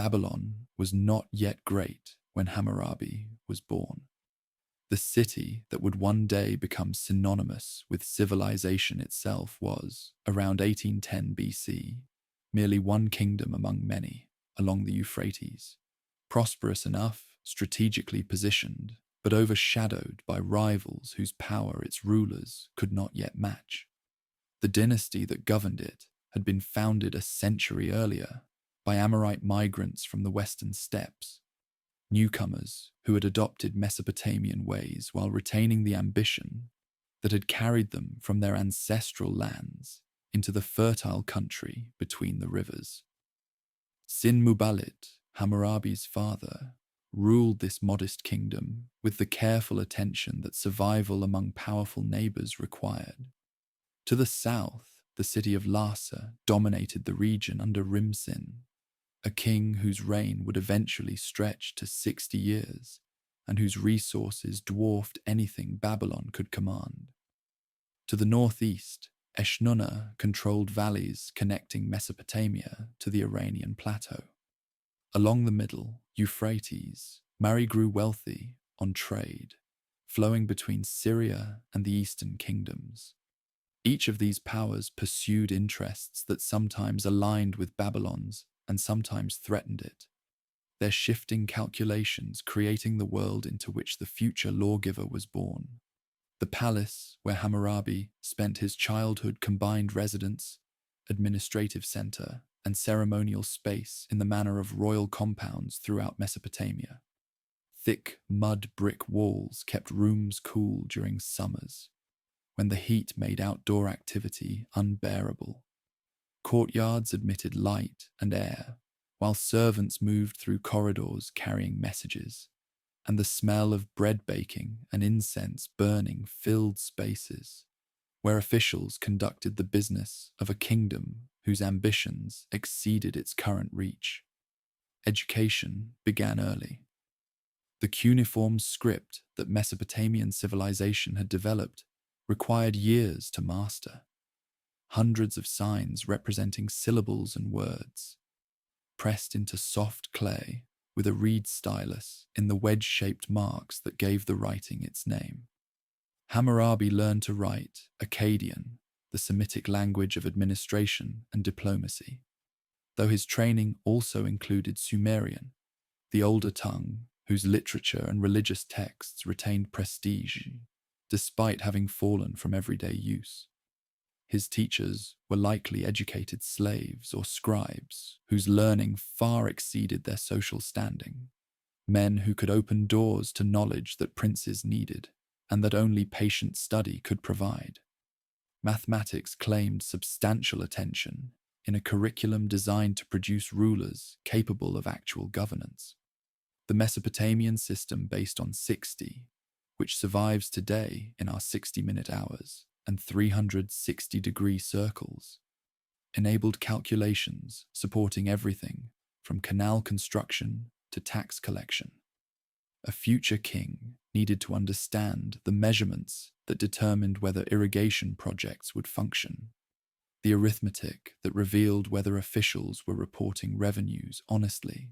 Babylon was not yet great when Hammurabi was born. The city that would one day become synonymous with civilization itself was, around 1810 BC, merely one kingdom among many along the Euphrates, prosperous enough, strategically positioned, but overshadowed by rivals whose power its rulers could not yet match. The dynasty that governed it had been founded a century earlier by Amorite migrants from the western steppes, newcomers who had adopted Mesopotamian ways while retaining the ambition that had carried them from their ancestral lands into the fertile country between the rivers. Sin Muballit, Hammurabi's father, ruled this modest kingdom with the careful attention that survival among powerful neighbors required. To the south, the city of Lhasa dominated the region under Rimsin, a king whose reign would eventually stretch to 60 years and whose resources dwarfed anything Babylon could command. To the northeast, Eshnunna controlled valleys connecting Mesopotamia to the Iranian plateau. Along the middle, Euphrates, Mari grew wealthy on trade, flowing between Syria and the eastern kingdoms. Each of these powers pursued interests that sometimes aligned with Babylon's and sometimes threatened it, their shifting calculations creating the world into which the future lawgiver was born. The palace where Hammurabi spent his childhood combined residence, administrative center, and ceremonial space in the manner of royal compounds throughout Mesopotamia. Thick mud brick walls kept rooms cool during summers, when the heat made outdoor activity unbearable. Courtyards admitted light and air, while servants moved through corridors carrying messages, and the smell of bread baking and incense burning filled spaces where officials conducted the business of a kingdom whose ambitions exceeded its current reach. Education began early. The cuneiform script that Mesopotamian civilization had developed required years to master. Hundreds of signs representing syllables and words, pressed into soft clay with a reed stylus in the wedge-shaped marks that gave the writing its name. Hammurabi learned to write Akkadian, the Semitic language of administration and diplomacy, though his training also included Sumerian, the older tongue whose literature and religious texts retained prestige, despite having fallen from everyday use. His teachers were likely educated slaves or scribes whose learning far exceeded their social standing, men who could open doors to knowledge that princes needed and that only patient study could provide. Mathematics claimed substantial attention in a curriculum designed to produce rulers capable of actual governance. The Mesopotamian system based on 60, which survives today in our 60-minute hours and 360-degree circles, enabled calculations supporting everything from canal construction to tax collection. A future king needed to understand the measurements that determined whether irrigation projects would function, the arithmetic that revealed whether officials were reporting revenues honestly,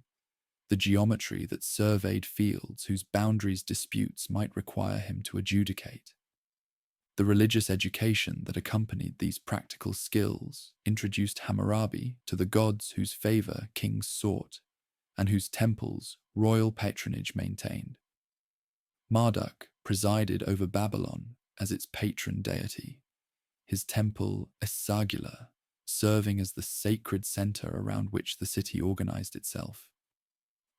the geometry that surveyed fields whose boundaries disputes might require him to adjudicate. The religious education that accompanied these practical skills introduced Hammurabi to the gods whose favor kings sought and whose temples royal patronage maintained. Marduk presided over Babylon as its patron deity, his temple Esagila serving as the sacred center around which the city organized itself.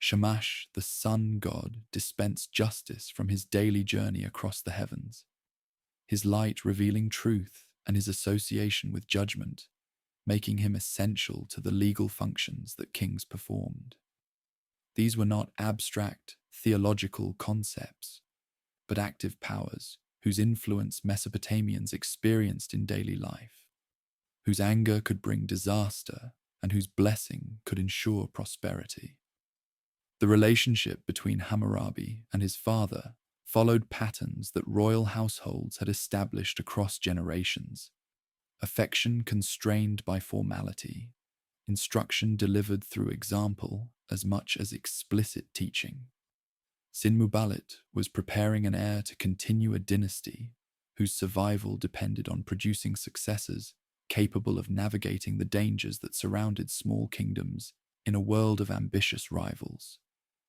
Shamash, the sun god, dispensed justice from his daily journey across the heavens, his light revealing truth and his association with judgment, making him essential to the legal functions that kings performed. These were not abstract, theological concepts, but active powers whose influence Mesopotamians experienced in daily life, whose anger could bring disaster and whose blessing could ensure prosperity. The relationship between Hammurabi and his father followed patterns that royal households had established across generations. Affection constrained by formality, instruction delivered through example as much as explicit teaching. Sin-Muballit was preparing an heir to continue a dynasty whose survival depended on producing successors capable of navigating the dangers that surrounded small kingdoms in a world of ambitious rivals.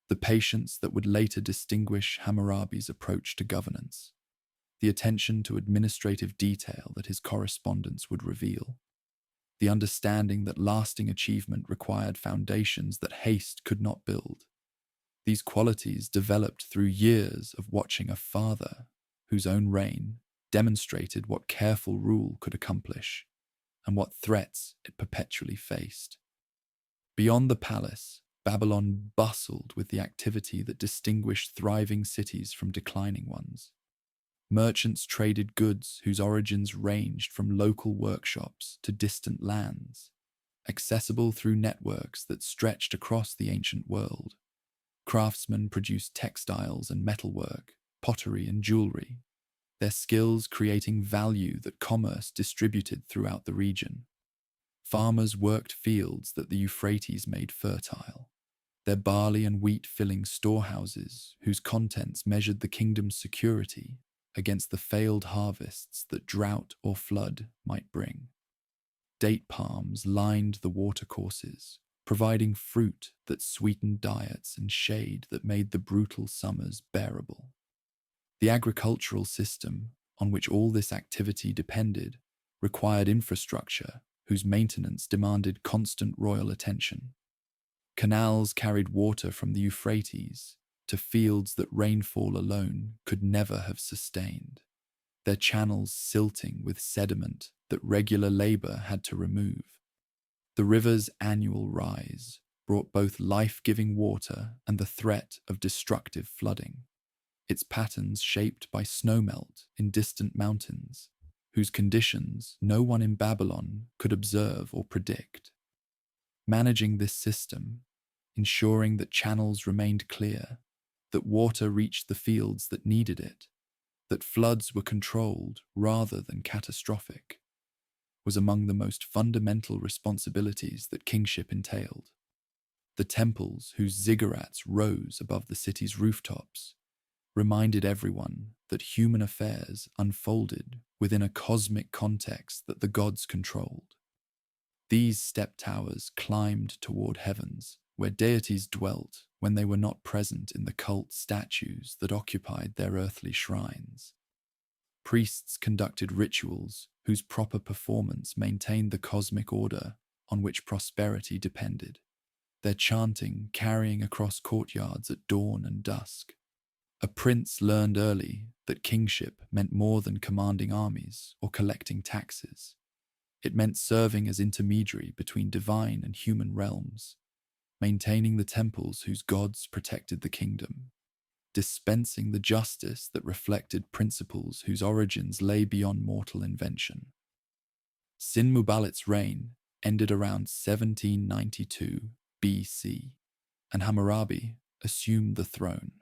The patience that would later distinguish Hammurabi's approach to governance, the attention to administrative detail that his correspondence would reveal, the understanding that lasting achievement required foundations that haste could not build. These qualities developed through years of watching a father whose own reign demonstrated what careful rule could accomplish and what threats it perpetually faced. Beyond the palace, Babylon bustled with the activity that distinguished thriving cities from declining ones. Merchants traded goods whose origins ranged from local workshops to distant lands, accessible through networks that stretched across the ancient world. Craftsmen produced textiles and metalwork, pottery and jewelry, their skills creating value that commerce distributed throughout the region. Farmers worked fields that the Euphrates made fertile, their barley and wheat filling storehouses whose contents measured the kingdom's security against the failed harvests that drought or flood might bring. Date palms lined the watercourses, providing fruit that sweetened diets and shade that made the brutal summers bearable. The agricultural system, on which all this activity depended, required infrastructure whose maintenance demanded constant royal attention. Canals carried water from the Euphrates to fields that rainfall alone could never have sustained, their channels silting with sediment that regular labor had to remove. The river's annual rise brought both life-giving water and the threat of destructive flooding, its patterns shaped by snowmelt in distant mountains, whose conditions no one in Babylon could observe or predict. Managing this system, ensuring that channels remained clear, that water reached the fields that needed it, that floods were controlled rather than catastrophic, was among the most fundamental responsibilities that kingship entailed. The temples whose ziggurats rose above the city's rooftops reminded everyone that human affairs unfolded within a cosmic context that the gods controlled. These step towers climbed toward heavens, where deities dwelt when they were not present in the cult statues that occupied their earthly shrines. Priests conducted rituals whose proper performance maintained the cosmic order on which prosperity depended, their chanting carrying across courtyards at dawn and dusk. A prince learned early that kingship meant more than commanding armies or collecting taxes. It meant serving as intermediary between divine and human realms, maintaining the temples whose gods protected the kingdom, dispensing the justice that reflected principles whose origins lay beyond mortal invention. Sin-Muballit's reign ended around 1792 BC, and Hammurabi assumed the throne.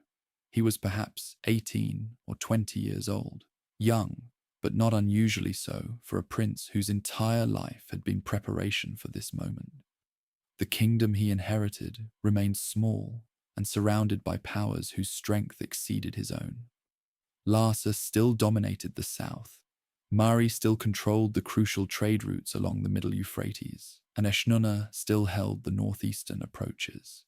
He was perhaps 18 or 20 years old, young, but not unusually so for a prince whose entire life had been preparation for this moment. The kingdom he inherited remained small and surrounded by powers whose strength exceeded his own. Larsa still dominated the south, Mari still controlled the crucial trade routes along the middle Euphrates, and Eshnunna still held the northeastern approaches.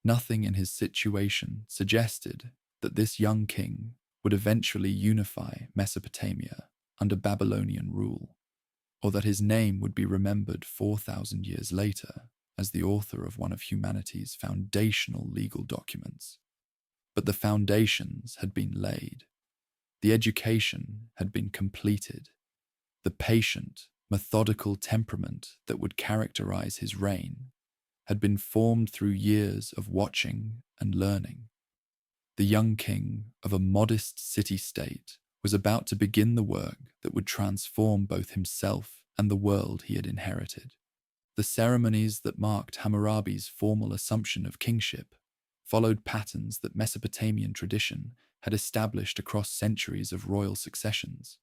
Nothing in his situation suggested that this young king would eventually unify Mesopotamia under Babylonian rule, or that his name would be remembered 4,000 years later as the author of one of humanity's foundational legal documents. But the foundations had been laid. The education had been completed. The patient, methodical temperament that would characterize his reign had been formed through years of watching and learning. The young king of a modest city-state was about to begin the work that would transform both himself and the world he had inherited. The ceremonies that marked Hammurabi's formal assumption of kingship followed patterns that Mesopotamian tradition had established across centuries of royal successions.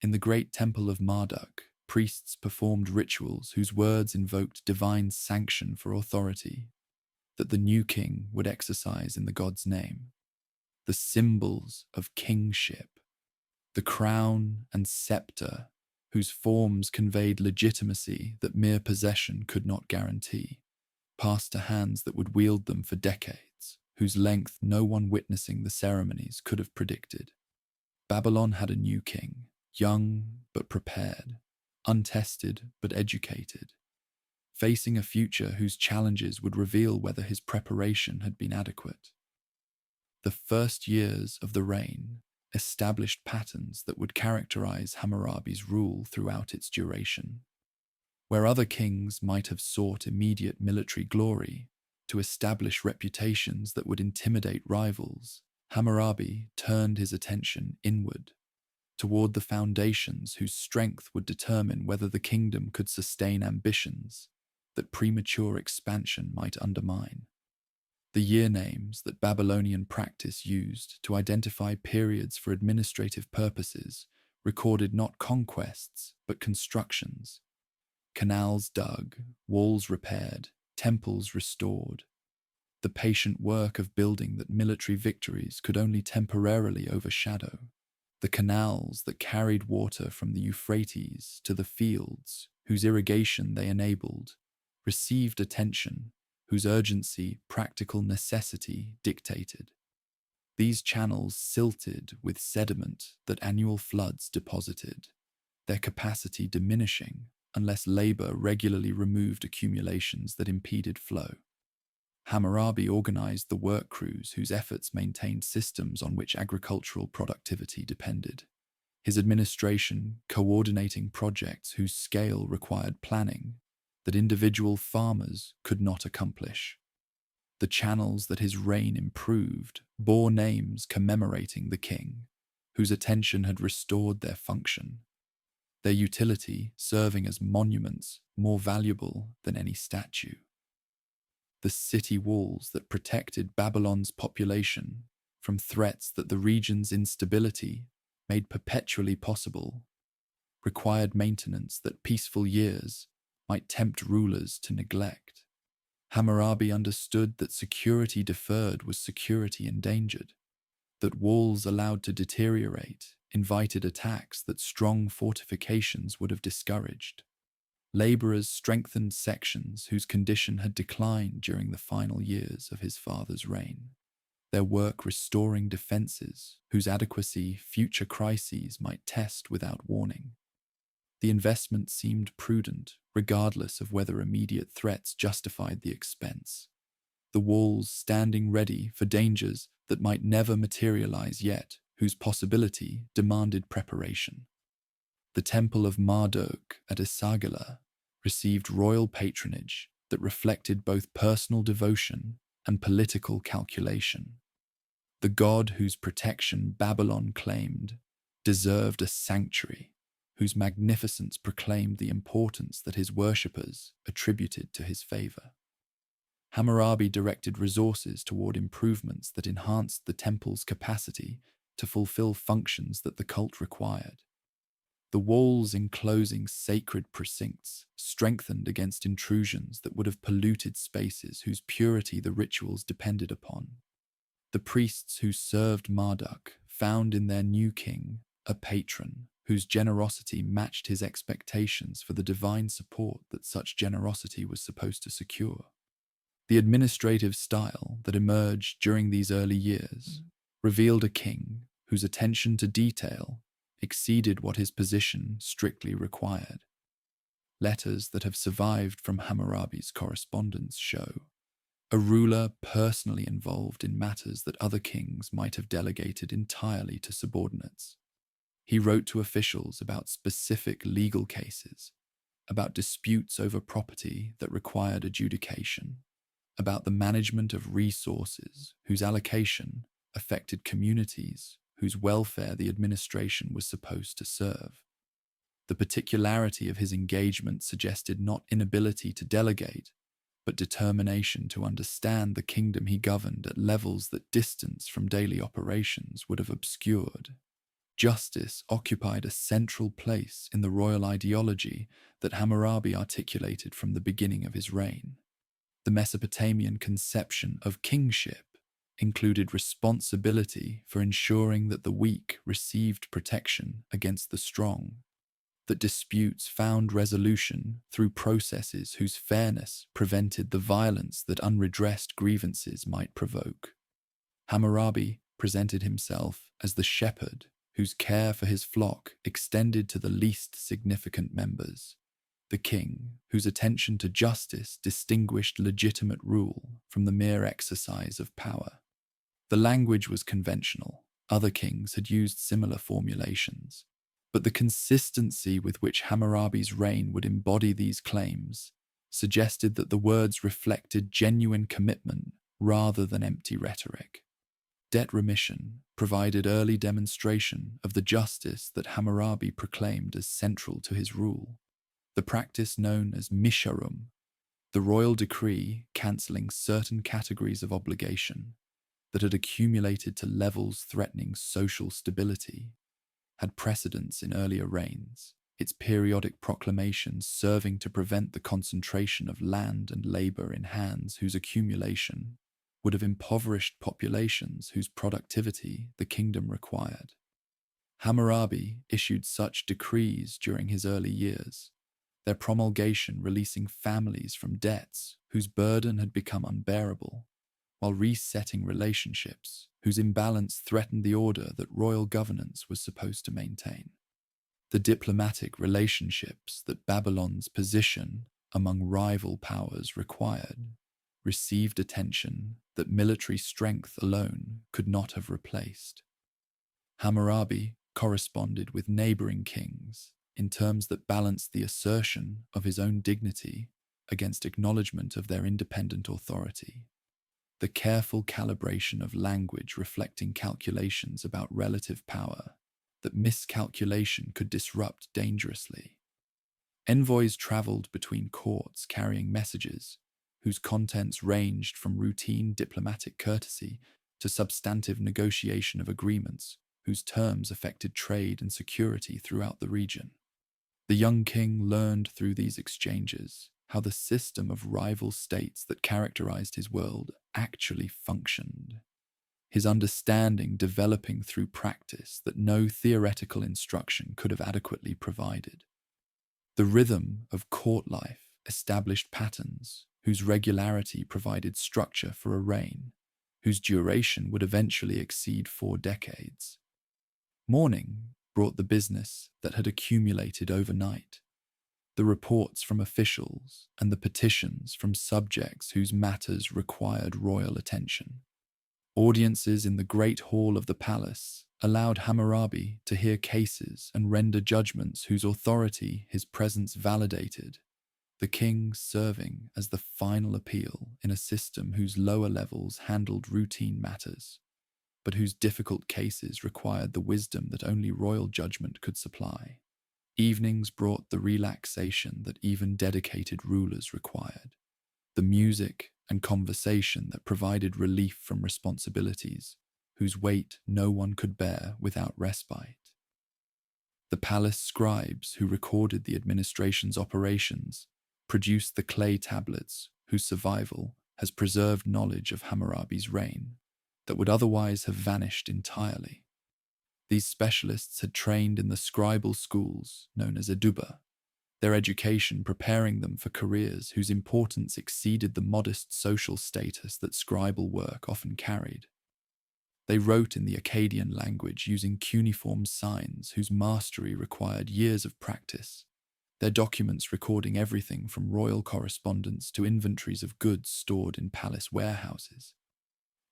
In the great temple of Marduk, Priests performed rituals whose words invoked divine sanction for authority that the new king would exercise in the god's name. The symbols of kingship, the crown and scepter, whose forms conveyed legitimacy that mere possession could not guarantee, passed to hands that would wield them for decades, whose length no one witnessing the ceremonies could have predicted. Babylon had a new king, young but prepared, untested but educated, facing a future whose challenges would reveal whether his preparation had been adequate. The first years of the reign established patterns that would characterize Hammurabi's rule throughout its duration. Where other kings might have sought immediate military glory to establish reputations that would intimidate rivals, Hammurabi turned his attention inward, toward the foundations whose strength would determine whether the kingdom could sustain ambitions that premature expansion might undermine. The year names that Babylonian practice used to identify periods for administrative purposes recorded not conquests but constructions. Canals dug, walls repaired, temples restored. The patient work of building that military victories could only temporarily overshadow. The canals that carried water from the Euphrates to the fields, whose irrigation they enabled, received attention whose urgency practical necessity dictated. These channels silted with sediment that annual floods deposited, their capacity diminishing unless labor regularly removed accumulations that impeded flow. Hammurabi organized the work crews whose efforts maintained systems on which agricultural productivity depended. His administration coordinating projects whose scale required planning that individual farmers could not accomplish. The channels that his reign improved bore names commemorating the king, whose attention had restored their function, their utility serving as monuments more valuable than any statue. The city walls that protected Babylon's population from threats that the region's instability made perpetually possible required maintenance that peaceful years might tempt rulers to neglect. Hammurabi understood that security deferred was security endangered, that walls allowed to deteriorate invited attacks that strong fortifications would have discouraged. Laborers strengthened sections whose condition had declined during the final years of his father's reign, their work restoring defenses whose adequacy future crises might test without warning. The investment seemed prudent, regardless of whether immediate threats justified the expense. The walls standing ready for dangers that might never materialize yet, whose possibility demanded preparation. The temple of Marduk at Esagila received royal patronage that reflected both personal devotion and political calculation. The god whose protection Babylon claimed deserved a sanctuary, whose magnificence proclaimed the importance that his worshippers attributed to his favor. Hammurabi directed resources toward improvements that enhanced the temple's capacity to fulfill functions that the cult required. The walls enclosing sacred precincts strengthened against intrusions that would have polluted spaces whose purity the rituals depended upon. The priests who served Marduk found in their new king a patron whose generosity matched his expectations for the divine support that such generosity was supposed to secure. The administrative style that emerged during these early years revealed a king whose attention to detail exceeded what his position strictly required. Letters that have survived from Hammurabi's correspondence show a ruler personally involved in matters that other kings might have delegated entirely to subordinates. He wrote to officials about specific legal cases, about disputes over property that required adjudication, about the management of resources whose allocation affected communities whose welfare the administration was supposed to serve. The particularity of his engagement suggested not inability to delegate, but determination to understand the kingdom he governed at levels that distance from daily operations would have obscured. Justice occupied a central place in the royal ideology that Hammurabi articulated from the beginning of his reign. The Mesopotamian conception of kingship included responsibility for ensuring that the weak received protection against the strong, that disputes found resolution through processes whose fairness prevented the violence that unredressed grievances might provoke. Hammurabi presented himself as the shepherd whose care for his flock extended to the least significant members, the king whose attention to justice distinguished legitimate rule from the mere exercise of power. The language was conventional. Other kings had used similar formulations, but the consistency with which Hammurabi's reign would embody these claims suggested that the words reflected genuine commitment rather than empty rhetoric. Debt remission provided early demonstration of the justice that Hammurabi proclaimed as central to his rule. The practice known as misharum, the royal decree cancelling certain categories of obligation that had accumulated to levels threatening social stability, had precedence in earlier reigns, its periodic proclamations serving to prevent the concentration of land and labor in hands whose accumulation would have impoverished populations whose productivity the kingdom required. Hammurabi issued such decrees during his early years, their promulgation releasing families from debts whose burden had become unbearable, while resetting relationships whose imbalance threatened the order that royal governance was supposed to maintain. The diplomatic relationships that Babylon's position among rival powers required received attention that military strength alone could not have replaced. Hammurabi corresponded with neighboring kings in terms that balanced the assertion of his own dignity against acknowledgement of their independent authority. The careful calibration of language reflecting calculations about relative power, that miscalculation could disrupt dangerously. Envoys traveled between courts carrying messages whose contents ranged from routine diplomatic courtesy to substantive negotiation of agreements whose terms affected trade and security throughout the region. The young king learned through these exchanges how the system of rival states that characterized his world actually functioned, his understanding developing through practice that no theoretical instruction could have adequately provided. The rhythm of court life established patterns whose regularity provided structure for a reign, whose duration would eventually exceed 4 decades. Morning brought the business that had accumulated overnight, the reports from officials and the petitions from subjects whose matters required royal attention. Audiences in the great hall of the palace allowed Hammurabi to hear cases and render judgments whose authority his presence validated, the king serving as the final appeal in a system whose lower levels handled routine matters, but whose difficult cases required the wisdom that only royal judgment could supply. Evenings brought the relaxation that even dedicated rulers required, the music and conversation that provided relief from responsibilities, whose weight no one could bear without respite. The palace scribes who recorded the administration's operations produced the clay tablets whose survival has preserved knowledge of Hammurabi's reign that would otherwise have vanished entirely. These specialists had trained in the scribal schools known as eduba, their education preparing them for careers whose importance exceeded the modest social status that scribal work often carried. They wrote in the Akkadian language using cuneiform signs whose mastery required years of practice, their documents recording everything from royal correspondence to inventories of goods stored in palace warehouses.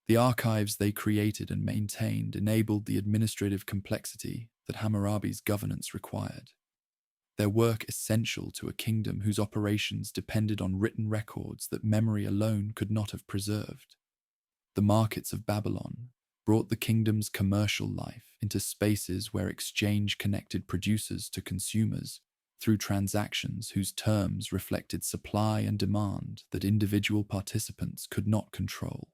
The archives they created and maintained enabled the administrative complexity that Hammurabi's governance required, their work essential to a kingdom whose operations depended on written records that memory alone could not have preserved. The markets of Babylon brought the kingdom's commercial life into spaces where exchange connected producers to consumers through transactions whose terms reflected supply and demand that individual participants could not control.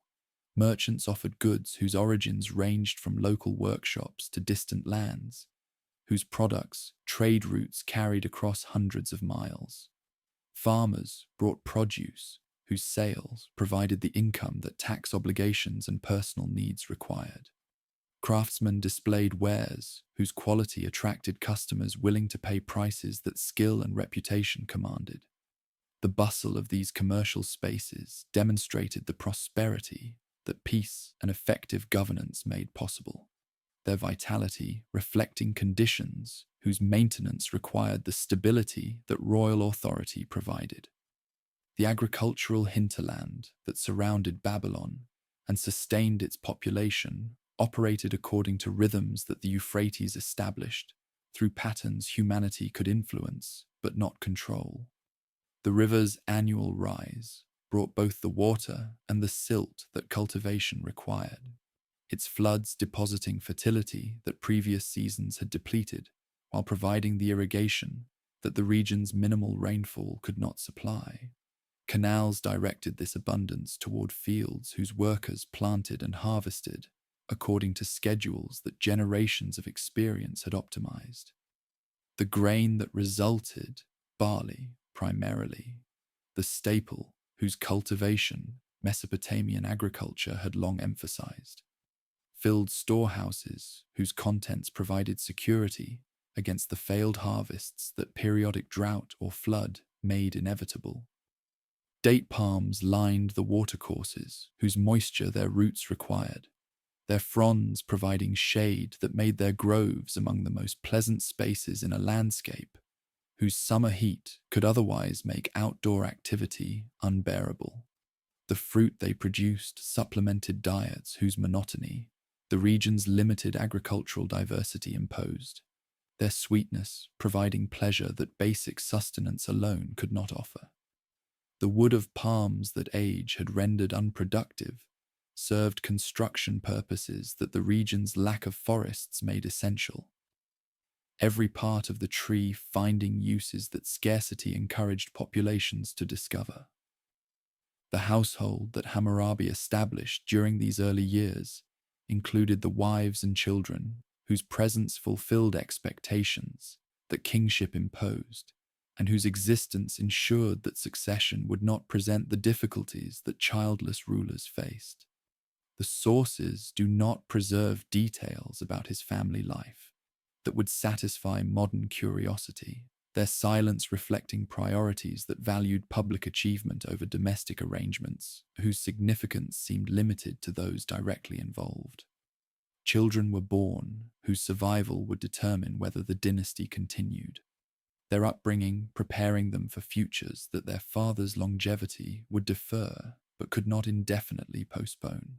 Merchants offered goods whose origins ranged from local workshops to distant lands, whose products trade routes carried across hundreds of miles. Farmers brought produce, whose sales provided the income that tax obligations and personal needs required. Craftsmen displayed wares whose quality attracted customers willing to pay prices that skill and reputation commanded. The bustle of these commercial spaces demonstrated the prosperity that peace and effective governance made possible, their vitality reflecting conditions whose maintenance required the stability that royal authority provided. The agricultural hinterland that surrounded Babylon and sustained its population operated according to rhythms that the Euphrates established, through patterns humanity could influence but not control. The river's annual rise brought both the water and the silt that cultivation required, its floods depositing fertility that previous seasons had depleted, while providing the irrigation that the region's minimal rainfall could not supply. Canals directed this abundance toward fields whose workers planted and harvested according to schedules that generations of experience had optimized. The grain that resulted, barley primarily, the staple whose cultivation Mesopotamian agriculture had long emphasized, filled storehouses whose contents provided security against the failed harvests that periodic drought or flood made inevitable. Date palms lined the watercourses whose moisture their roots required, their fronds providing shade that made their groves among the most pleasant spaces in a landscape whose summer heat could otherwise make outdoor activity unbearable. The fruit they produced supplemented diets whose monotony the region's limited agricultural diversity imposed, their sweetness providing pleasure that basic sustenance alone could not offer. The wood of palms that age had rendered unproductive served construction purposes that the region's lack of forests made essential, every part of the tree finding uses that scarcity encouraged populations to discover. The household that Hammurabi established during these early years included the wives and children whose presence fulfilled expectations that kingship imposed, and whose existence ensured that succession would not present the difficulties that childless rulers faced. The sources do not preserve details about his family life that would satisfy modern curiosity, their silence reflecting priorities that valued public achievement over domestic arrangements, whose significance seemed limited to those directly involved. Children were born whose survival would determine whether the dynasty continued, their upbringing preparing them for futures that their father's longevity would defer but could not indefinitely postpone.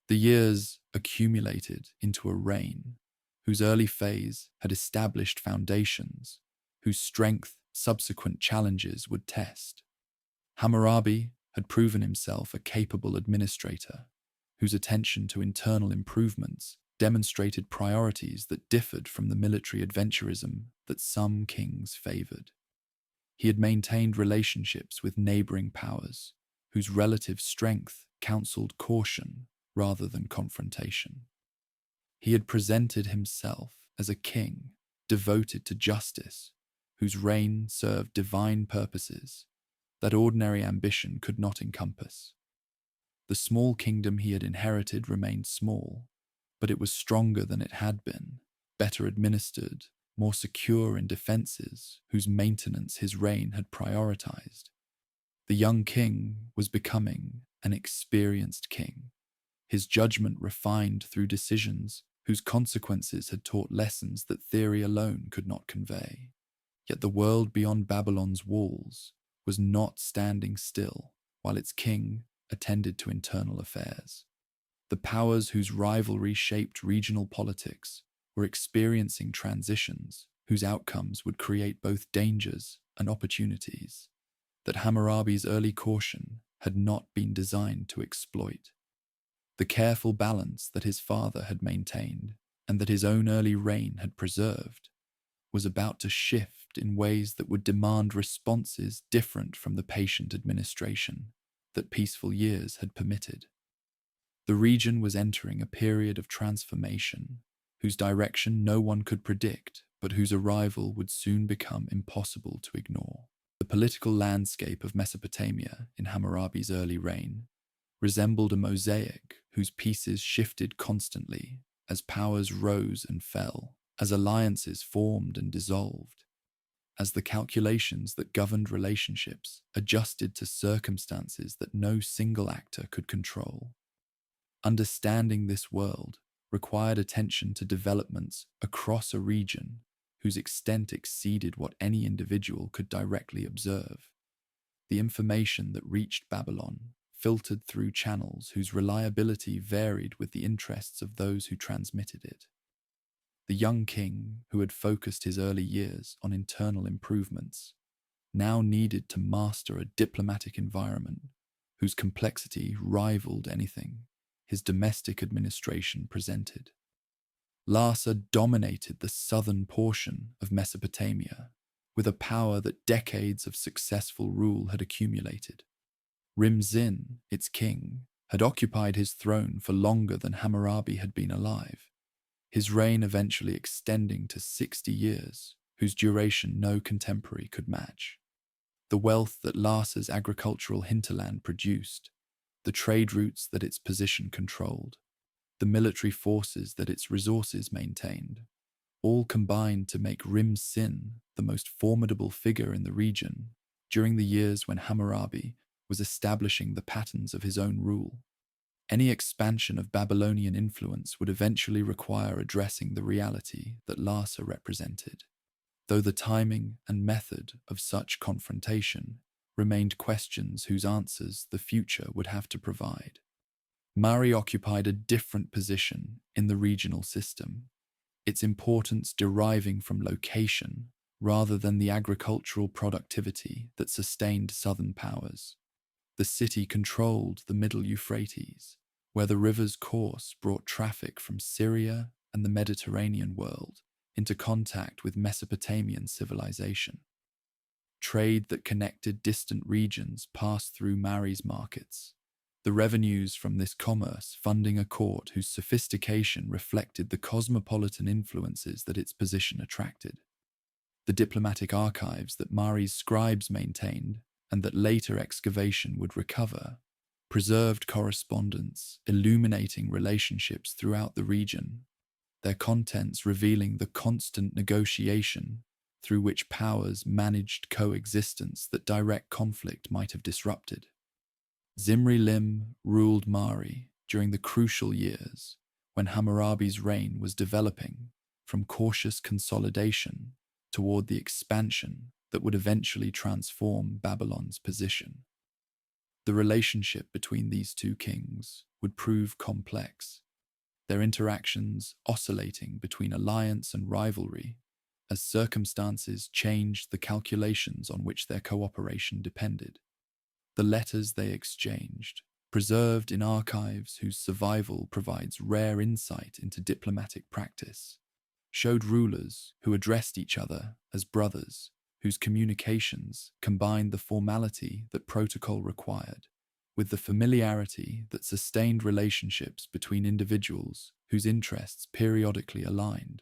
The years accumulated into a reign whose early phase had established foundations, whose strength subsequent challenges would test. Hammurabi had proven himself a capable administrator, whose attention to internal improvements demonstrated priorities that differed from the military adventurism that some kings favored. He had maintained relationships with neighboring powers, whose relative strength counseled caution rather than confrontation. He had presented himself as a king devoted to justice, whose reign served divine purposes that ordinary ambition could not encompass. The small kingdom he had inherited remained small, but it was stronger than it had been, better administered, more secure in defenses whose maintenance his reign had prioritized. The young king was becoming an experienced king, his judgment refined through decisions whose consequences had taught lessons that theory alone could not convey. Yet the world beyond Babylon's walls was not standing still while its king attended to internal affairs. The powers whose rivalry shaped regional politics were experiencing transitions whose outcomes would create both dangers and opportunities that Hammurabi's early caution had not been designed to exploit. The careful balance that his father had maintained and that his own early reign had preserved was about to shift in ways that would demand responses different from the patient administration that peaceful years had permitted. The region was entering a period of transformation, whose direction no one could predict, but whose arrival would soon become impossible to ignore. The political landscape of Mesopotamia in Hammurabi's early reign resembled a mosaic whose pieces shifted constantly as powers rose and fell, as alliances formed and dissolved, as the calculations that governed relationships adjusted to circumstances that no single actor could control. Understanding this world required attention to developments across a region whose extent exceeded what any individual could directly observe. The information that reached Babylon filtered through channels whose reliability varied with the interests of those who transmitted it. The young king, who had focused his early years on internal improvements, now needed to master a diplomatic environment whose complexity rivaled anything his domestic administration presented. Larsa dominated the southern portion of Mesopotamia with a power that decades of successful rule had accumulated. Rim-Zin, its king, had occupied his throne for longer than Hammurabi had been alive, his reign eventually extending to 60 years, whose duration no contemporary could match. The wealth that Larsa's agricultural hinterland produced, the trade routes that its position controlled, the military forces that its resources maintained, all combined to make Rim-Sin the most formidable figure in the region during the years when Hammurabi was establishing the patterns of his own rule. Any expansion of Babylonian influence would eventually require addressing the reality that Larsa represented, though the timing and method of such confrontation remained questions whose answers the future would have to provide. Mari occupied a different position in the regional system, its importance deriving from location rather than the agricultural productivity that sustained southern powers. The city controlled the middle Euphrates, where the river's course brought traffic from Syria and the Mediterranean world into contact with Mesopotamian civilization. Trade that connected distant regions passed through Mari's markets, the revenues from this commerce funding a court whose sophistication reflected the cosmopolitan influences that its position attracted. The diplomatic archives that Mari's scribes maintained and that later excavation would recover preserved correspondence illuminating relationships throughout the region, their contents revealing the constant negotiation through which powers managed coexistence that direct conflict might have disrupted. Zimri-Lim ruled Mari during the crucial years when Hammurabi's reign was developing from cautious consolidation toward the expansion that would eventually transform Babylon's position. The relationship between these two kings would prove complex, their interactions oscillating between alliance and rivalry as circumstances changed the calculations on which their cooperation depended. The letters they exchanged, preserved in archives whose survival provides rare insight into diplomatic practice, showed rulers who addressed each other as brothers, whose communications combined the formality that protocol required with the familiarity that sustained relationships between individuals whose interests periodically aligned.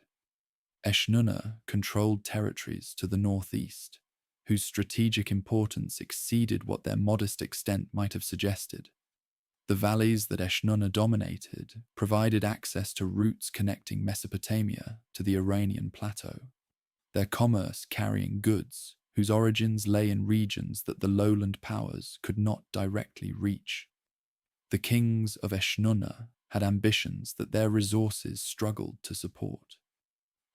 Eshnunna controlled territories to the northeast, whose strategic importance exceeded what their modest extent might have suggested. The valleys that Eshnunna dominated provided access to routes connecting Mesopotamia to the Iranian plateau, their commerce carrying goods whose origins lay in regions that the lowland powers could not directly reach. The kings of Eshnunna had ambitions that their resources struggled to support,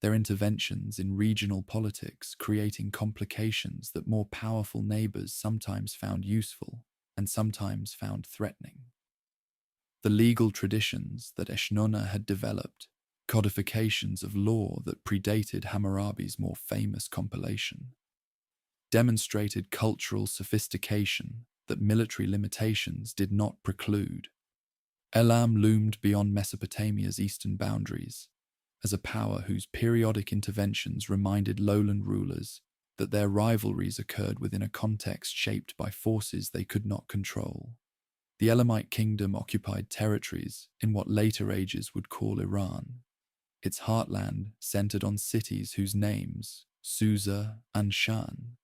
their interventions in regional politics creating complications that more powerful neighbors sometimes found useful and sometimes found threatening. The legal traditions that Eshnunna had developed, codifications of law that predated Hammurabi's more famous compilation, demonstrated cultural sophistication that military limitations did not preclude. Elam loomed beyond Mesopotamia's eastern boundaries as a power whose periodic interventions reminded lowland rulers that their rivalries occurred within a context shaped by forces they could not control. The Elamite kingdom occupied territories in what later ages would call Iran. Its heartland centered on cities whose names, Susa and Shan,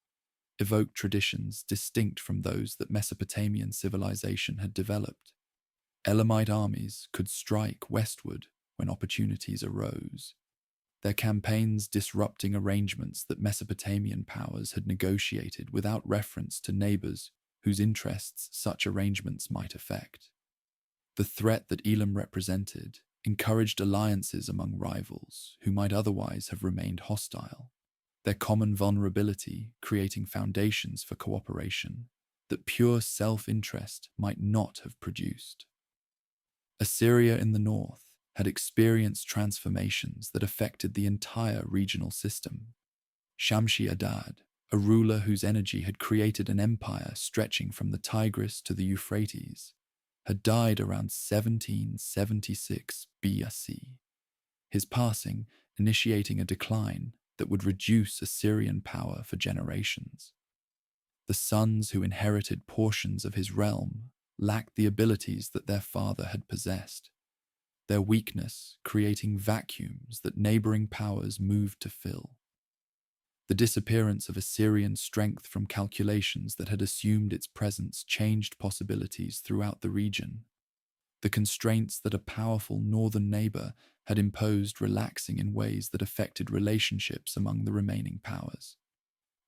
evoke traditions distinct from those that Mesopotamian civilization had developed. Elamite armies could strike westward when opportunities arose, their campaigns disrupting arrangements that Mesopotamian powers had negotiated without reference to neighbors whose interests such arrangements might affect. The threat that Elam represented encouraged alliances among rivals who might otherwise have remained hostile, their common vulnerability creating foundations for cooperation that pure self-interest might not have produced. Assyria in the north had experienced transformations that affected the entire regional system. Shamshi-Adad, a ruler whose energy had created an empire stretching from the Tigris to the Euphrates, had died around 1776 BC, his passing initiating a decline that would reduce Assyrian power for generations. The sons who inherited portions of his realm lacked the abilities that their father had possessed, their weakness creating vacuums that neighboring powers moved to fill. The disappearance of Assyrian strength from calculations that had assumed its presence changed possibilities throughout the region. The constraints that a powerful northern neighbor had imposed relaxing in ways that affected relationships among the remaining powers.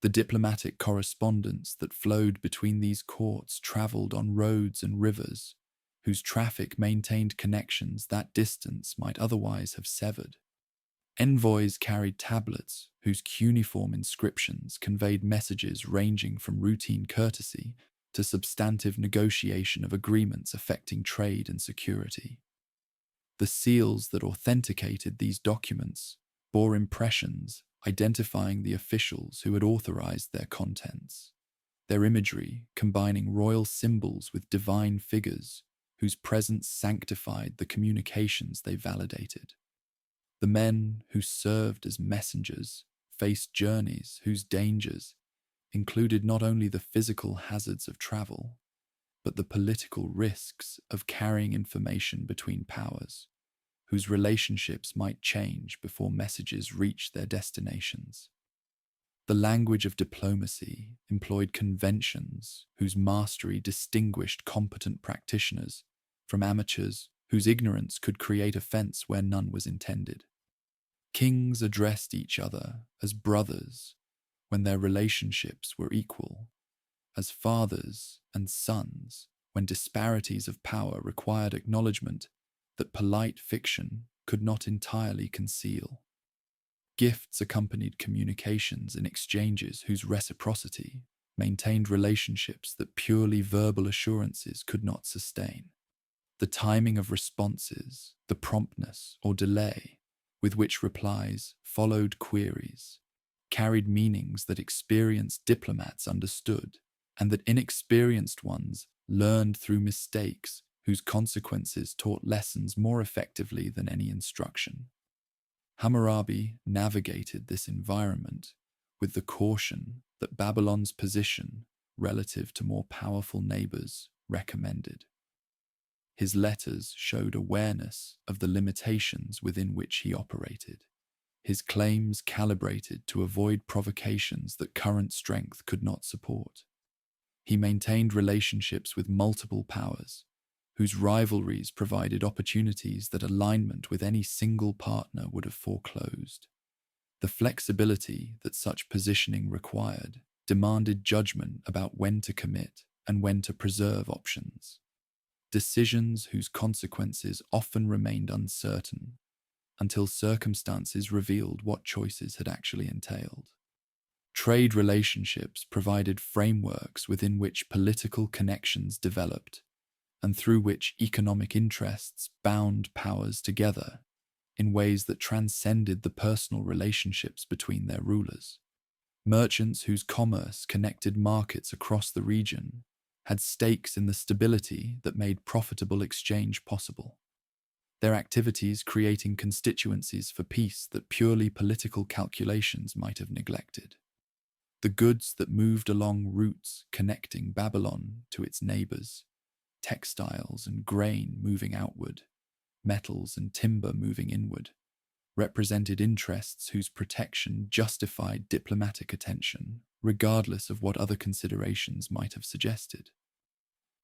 The diplomatic correspondence that flowed between these courts traveled on roads and rivers, whose traffic maintained connections that distance might otherwise have severed. Envoys carried tablets whose cuneiform inscriptions conveyed messages ranging from routine courtesy to substantive negotiation of agreements affecting trade and security. The seals that authenticated these documents bore impressions identifying the officials who had authorized their contents, their imagery combining royal symbols with divine figures whose presence sanctified the communications they validated. The men who served as messengers faced journeys whose dangers included not only the physical hazards of travel, but the political risks of carrying information between powers, whose relationships might change before messages reached their destinations. The language of diplomacy employed conventions whose mastery distinguished competent practitioners from amateurs whose ignorance could create offense where none was intended. Kings addressed each other as brothers when their relationships were equal, as fathers and sons when disparities of power required acknowledgement that polite fiction could not entirely conceal. Gifts accompanied communications in exchanges whose reciprocity maintained relationships that purely verbal assurances could not sustain. The timing of responses, the promptness or delay with which replies followed queries, carried meanings that experienced diplomats understood, and that inexperienced ones learned through mistakes whose consequences taught lessons more effectively than any instruction. Hammurabi navigated this environment with the caution that Babylon's position relative to more powerful neighbors recommended. His letters showed awareness of the limitations within which he operated, his claims calibrated to avoid provocations that current strength could not support. He maintained relationships with multiple powers, whose rivalries provided opportunities that alignment with any single partner would have foreclosed. The flexibility that such positioning required demanded judgment about when to commit and when to preserve options. Decisions whose consequences often remained uncertain until circumstances revealed what choices had actually entailed. Trade relationships provided frameworks within which political connections developed and through which economic interests bound powers together in ways that transcended the personal relationships between their rulers. Merchants whose commerce connected markets across the region had stakes in the stability that made profitable exchange possible, their activities creating constituencies for peace that purely political calculations might have neglected. The goods that moved along routes connecting Babylon to its neighbors textiles and grain moving outward, metals and timber moving inward, represented interests whose protection justified diplomatic attention, regardless of what other considerations might have suggested.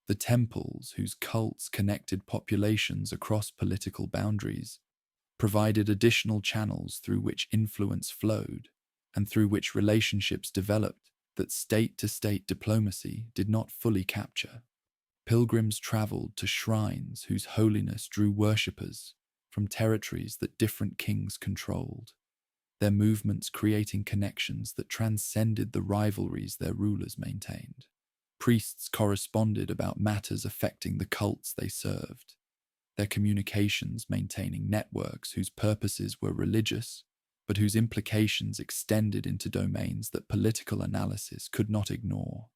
The temples, whose cults connected populations across political boundaries, provided additional channels through which influence flowed and through which relationships developed that state-to-state diplomacy did not fully capture. Pilgrims traveled to shrines whose holiness drew worshippers from territories that different kings controlled, their movements creating connections that transcended the rivalries their rulers maintained. Priests corresponded about matters affecting the cults they served, their communications maintaining networks whose purposes were religious, but whose implications extended into domains that political analysis could not ignore.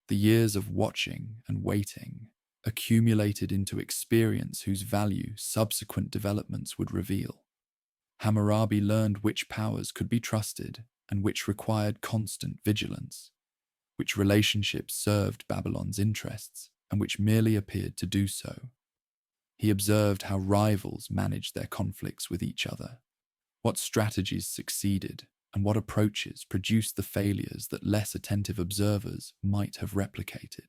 The years of watching and waiting accumulated into experience whose value subsequent developments would reveal. Hammurabi learned which powers could be trusted and which required constant vigilance, which relationships served Babylon's interests and which merely appeared to do so. He observed how rivals managed their conflicts with each other, what strategies succeeded, and what approaches produced the failures that less attentive observers might have replicated.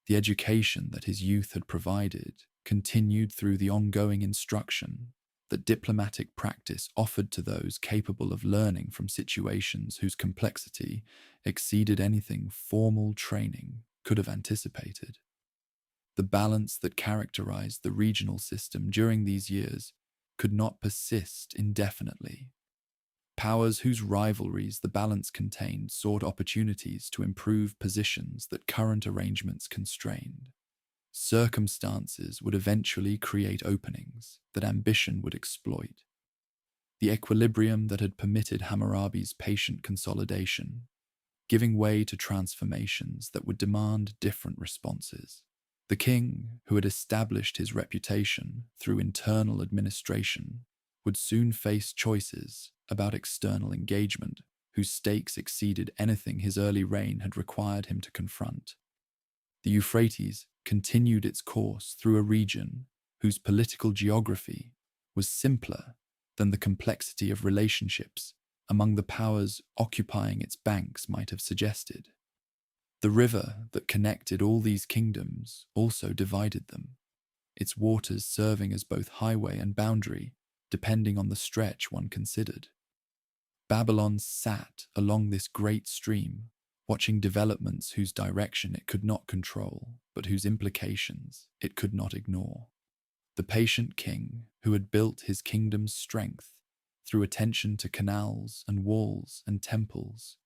The education that his youth had provided continued through the ongoing instruction that diplomatic practice offered to those capable of learning from situations whose complexity exceeded anything formal training could have anticipated. The balance that characterized the regional system during these years could not persist indefinitely. Powers whose rivalries the balance contained sought opportunities to improve positions that current arrangements constrained. Circumstances would eventually create openings that ambition would exploit. The equilibrium that had permitted Hammurabi's patient consolidation, giving way to transformations that would demand different responses. The king, who had established his reputation through internal administration, would soon face choices about external engagement whose stakes exceeded anything his early reign had required him to confront. The Euphrates continued its course through a region whose political geography was simpler than the complexity of relationships among the powers occupying its banks might have suggested. The river that connected all these kingdoms also divided them, its waters serving as both highway and boundary, depending on the stretch one considered. Babylon sat along this great stream, watching developments whose direction it could not control, but whose implications it could not ignore. The patient king, who had built his kingdom's strength through attention to canals and walls and temples,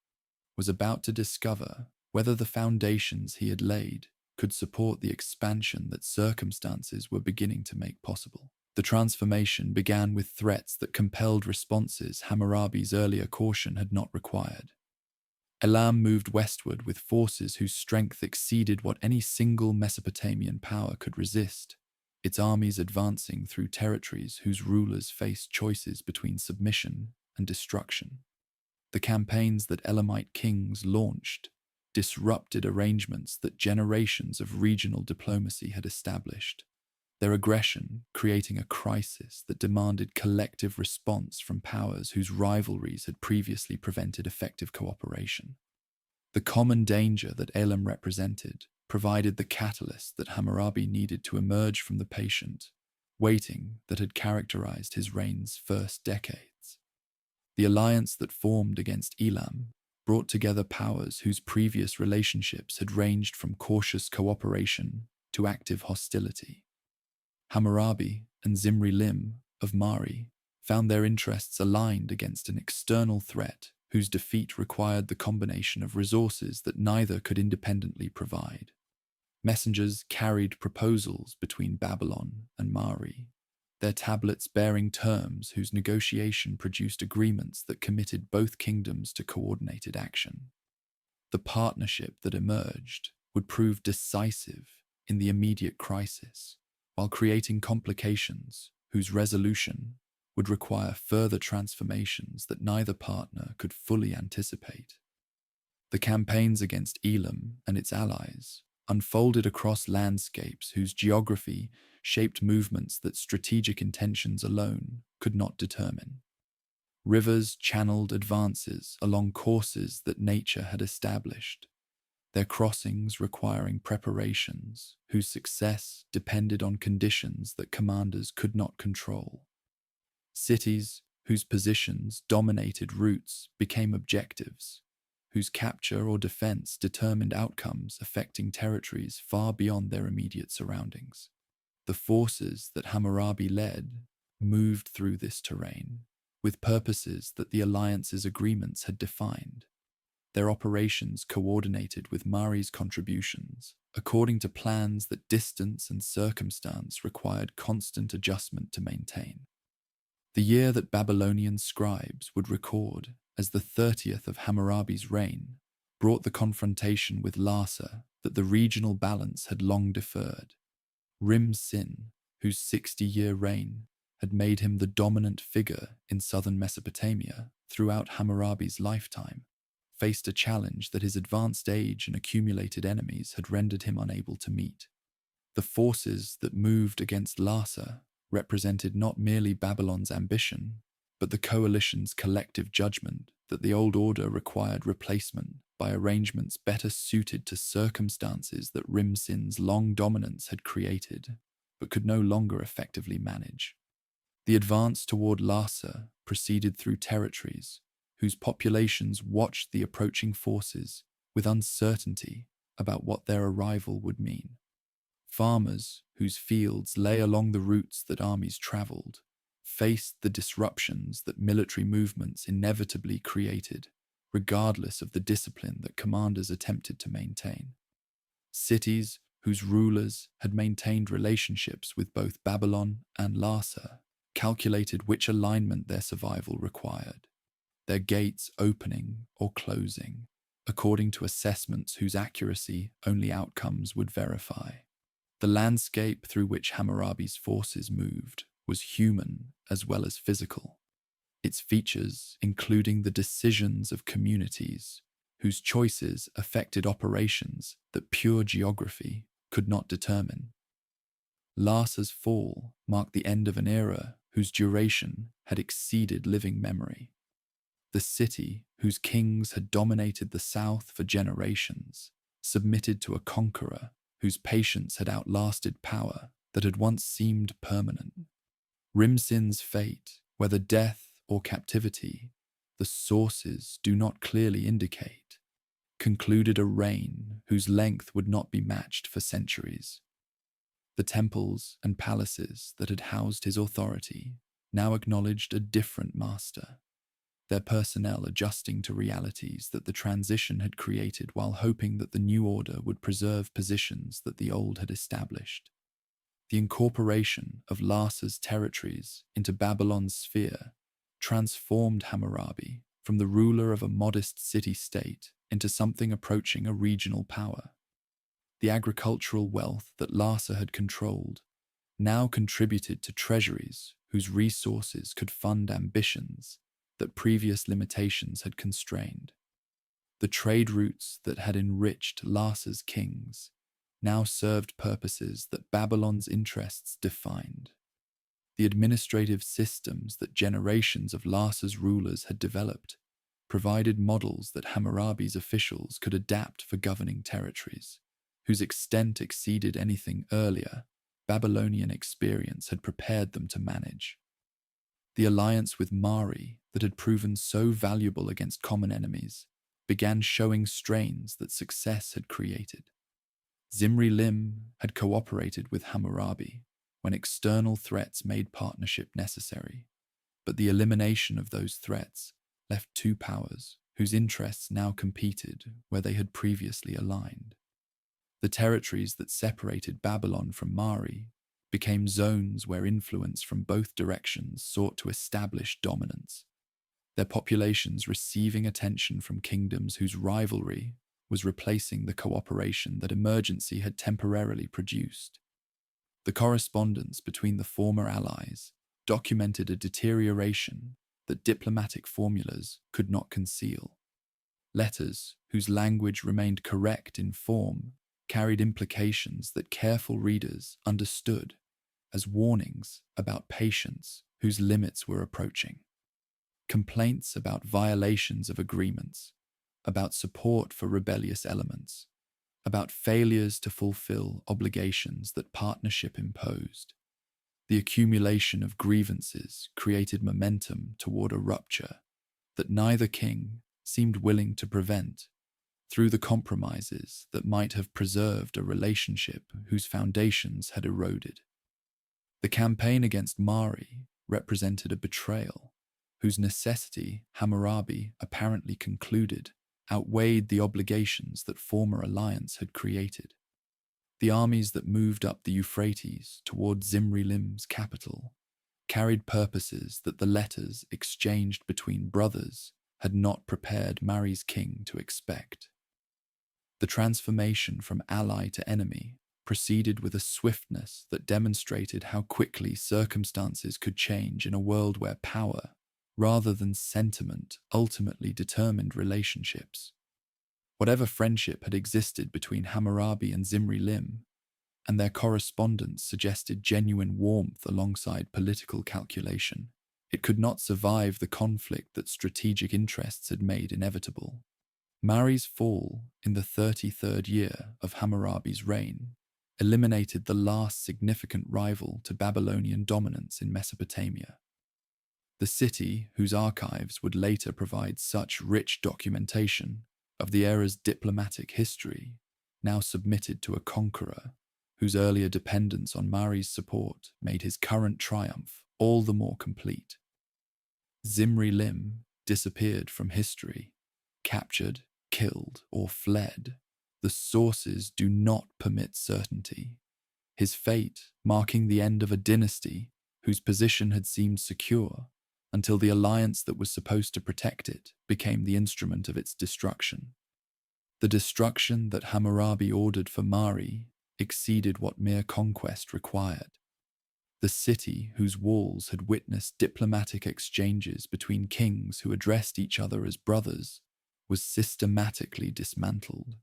was about to discover whether the foundations he had laid could support the expansion that circumstances were beginning to make possible. The transformation began with threats that compelled responses Hammurabi's earlier caution had not required. Elam moved westward with forces whose strength exceeded what any single Mesopotamian power could resist, its armies advancing through territories whose rulers faced choices between submission and destruction. The campaigns that Elamite kings launched disrupted arrangements that generations of regional diplomacy had established, their aggression creating a crisis that demanded collective response from powers whose rivalries had previously prevented effective cooperation. The common danger that Elam represented provided the catalyst that Hammurabi needed to emerge from the patient waiting that had characterized his reign's first decades. The alliance that formed against Elam brought together powers whose previous relationships had ranged from cautious cooperation to active hostility. Hammurabi and Zimri-Lim of Mari found their interests aligned against an external threat whose defeat required the combination of resources that neither could independently provide. Messengers carried proposals between Babylon and Mari, their tablets bearing terms whose negotiation produced agreements that committed both kingdoms to coordinated action. The partnership that emerged would prove decisive in the immediate crisis, while creating complications whose resolution would require further transformations that neither partner could fully anticipate. The campaigns against Elam and its allies unfolded across landscapes whose geography shaped movements that strategic intentions alone could not determine. Rivers channeled advances along courses that nature had established, their crossings requiring preparations whose success depended on conditions that commanders could not control. Cities whose positions dominated routes became objectives, whose capture or defense determined outcomes affecting territories far beyond their immediate surroundings. The forces that Hammurabi led moved through this terrain with purposes that the alliance's agreements had defined, their operations coordinated with Mari's contributions, according to plans that distance and circumstance required constant adjustment to maintain. The year that Babylonian scribes would record as the 30th of Hammurabi's reign brought the confrontation with Larsa that the regional balance had long deferred. Rim-Sin, whose 60-year reign had made him the dominant figure in southern Mesopotamia throughout Hammurabi's lifetime, faced a challenge that his advanced age and accumulated enemies had rendered him unable to meet. The forces that moved against Larsa represented not merely Babylon's ambition, but the coalition's collective judgment that the old order required replacement by arrangements better suited to circumstances that Rim-Sin's long dominance had created, but could no longer effectively manage. The advance toward Larsa proceeded through territories whose populations watched the approaching forces with uncertainty about what their arrival would mean. Farmers, whose fields lay along the routes that armies traveled, faced the disruptions that military movements inevitably created, regardless of the discipline that commanders attempted to maintain. Cities whose rulers had maintained relationships with both Babylon and Larsa calculated which alignment their survival required, their gates opening or closing, according to assessments whose accuracy only outcomes would verify. The landscape through which Hammurabi's forces moved was human as well as physical, its features including the decisions of communities whose choices affected operations that pure geography could not determine. Larsa's fall marked the end of an era whose duration had exceeded living memory. The city, whose kings had dominated the south for generations, submitted to a conqueror whose patience had outlasted power that had once seemed permanent. Rim-Sin's fate, whether death or captivity, the sources do not clearly indicate, concluded a reign whose length would not be matched for centuries. The temples and palaces that had housed his authority now acknowledged a different master, their personnel adjusting to realities that the transition had created while hoping that the new order would preserve positions that the old had established. The incorporation of Larsa's territories into Babylon's sphere transformed Hammurabi from the ruler of a modest city-state into something approaching a regional power. The agricultural wealth that Larsa had controlled now contributed to treasuries whose resources could fund ambitions that previous limitations had constrained. The trade routes that had enriched Larsa's kings now served purposes that Babylon's interests defined. The administrative systems that generations of Larsa's rulers had developed provided models that Hammurabi's officials could adapt for governing territories, whose extent exceeded anything earlier Babylonian experience had prepared them to manage. The alliance with Mari that had proven so valuable against common enemies began showing strains that success had created. Zimri-Lim had cooperated with Hammurabi when external threats made partnership necessary, but the elimination of those threats left two powers whose interests now competed where they had previously aligned. The territories that separated Babylon from Mari became zones where influence from both directions sought to establish dominance, their populations receiving attention from kingdoms whose rivalry was replacing the cooperation that emergency had temporarily produced. The correspondence between the former allies documented a deterioration that diplomatic formulas could not conceal. Letters whose language remained correct in form carried implications that careful readers understood as warnings about patience whose limits were approaching. Complaints about violations of agreements, about support for rebellious elements, about failures to fulfill obligations that partnership imposed. The accumulation of grievances created momentum toward a rupture that neither king seemed willing to prevent through the compromises that might have preserved a relationship whose foundations had eroded. The campaign against Mari represented a betrayal whose necessity Hammurabi apparently concluded outweighed the obligations that former alliance had created. The armies that moved up the Euphrates toward Zimri-Lim's capital carried purposes that the letters exchanged between brothers had not prepared Mari's king to expect. The transformation from ally to enemy proceeded with a swiftness that demonstrated how quickly circumstances could change in a world where power, rather than sentiment, ultimately determined relationships. Whatever friendship had existed between Hammurabi and Zimri-Lim, and their correspondence suggested genuine warmth alongside political calculation, it could not survive the conflict that strategic interests had made inevitable. Mari's fall in the 33rd year of Hammurabi's reign eliminated the last significant rival to Babylonian dominance in Mesopotamia. The city, whose archives would later provide such rich documentation of the era's diplomatic history, now submitted to a conqueror whose earlier dependence on Mari's support made his current triumph all the more complete. Zimri-Lim disappeared from history, captured, killed, or fled. The sources do not permit certainty. His fate marking the end of a dynasty whose position had seemed secure until the alliance that was supposed to protect it became the instrument of its destruction. The destruction that Hammurabi ordered for Mari exceeded what mere conquest required. The city, whose walls had witnessed diplomatic exchanges between kings who addressed each other as brothers, was systematically dismantled,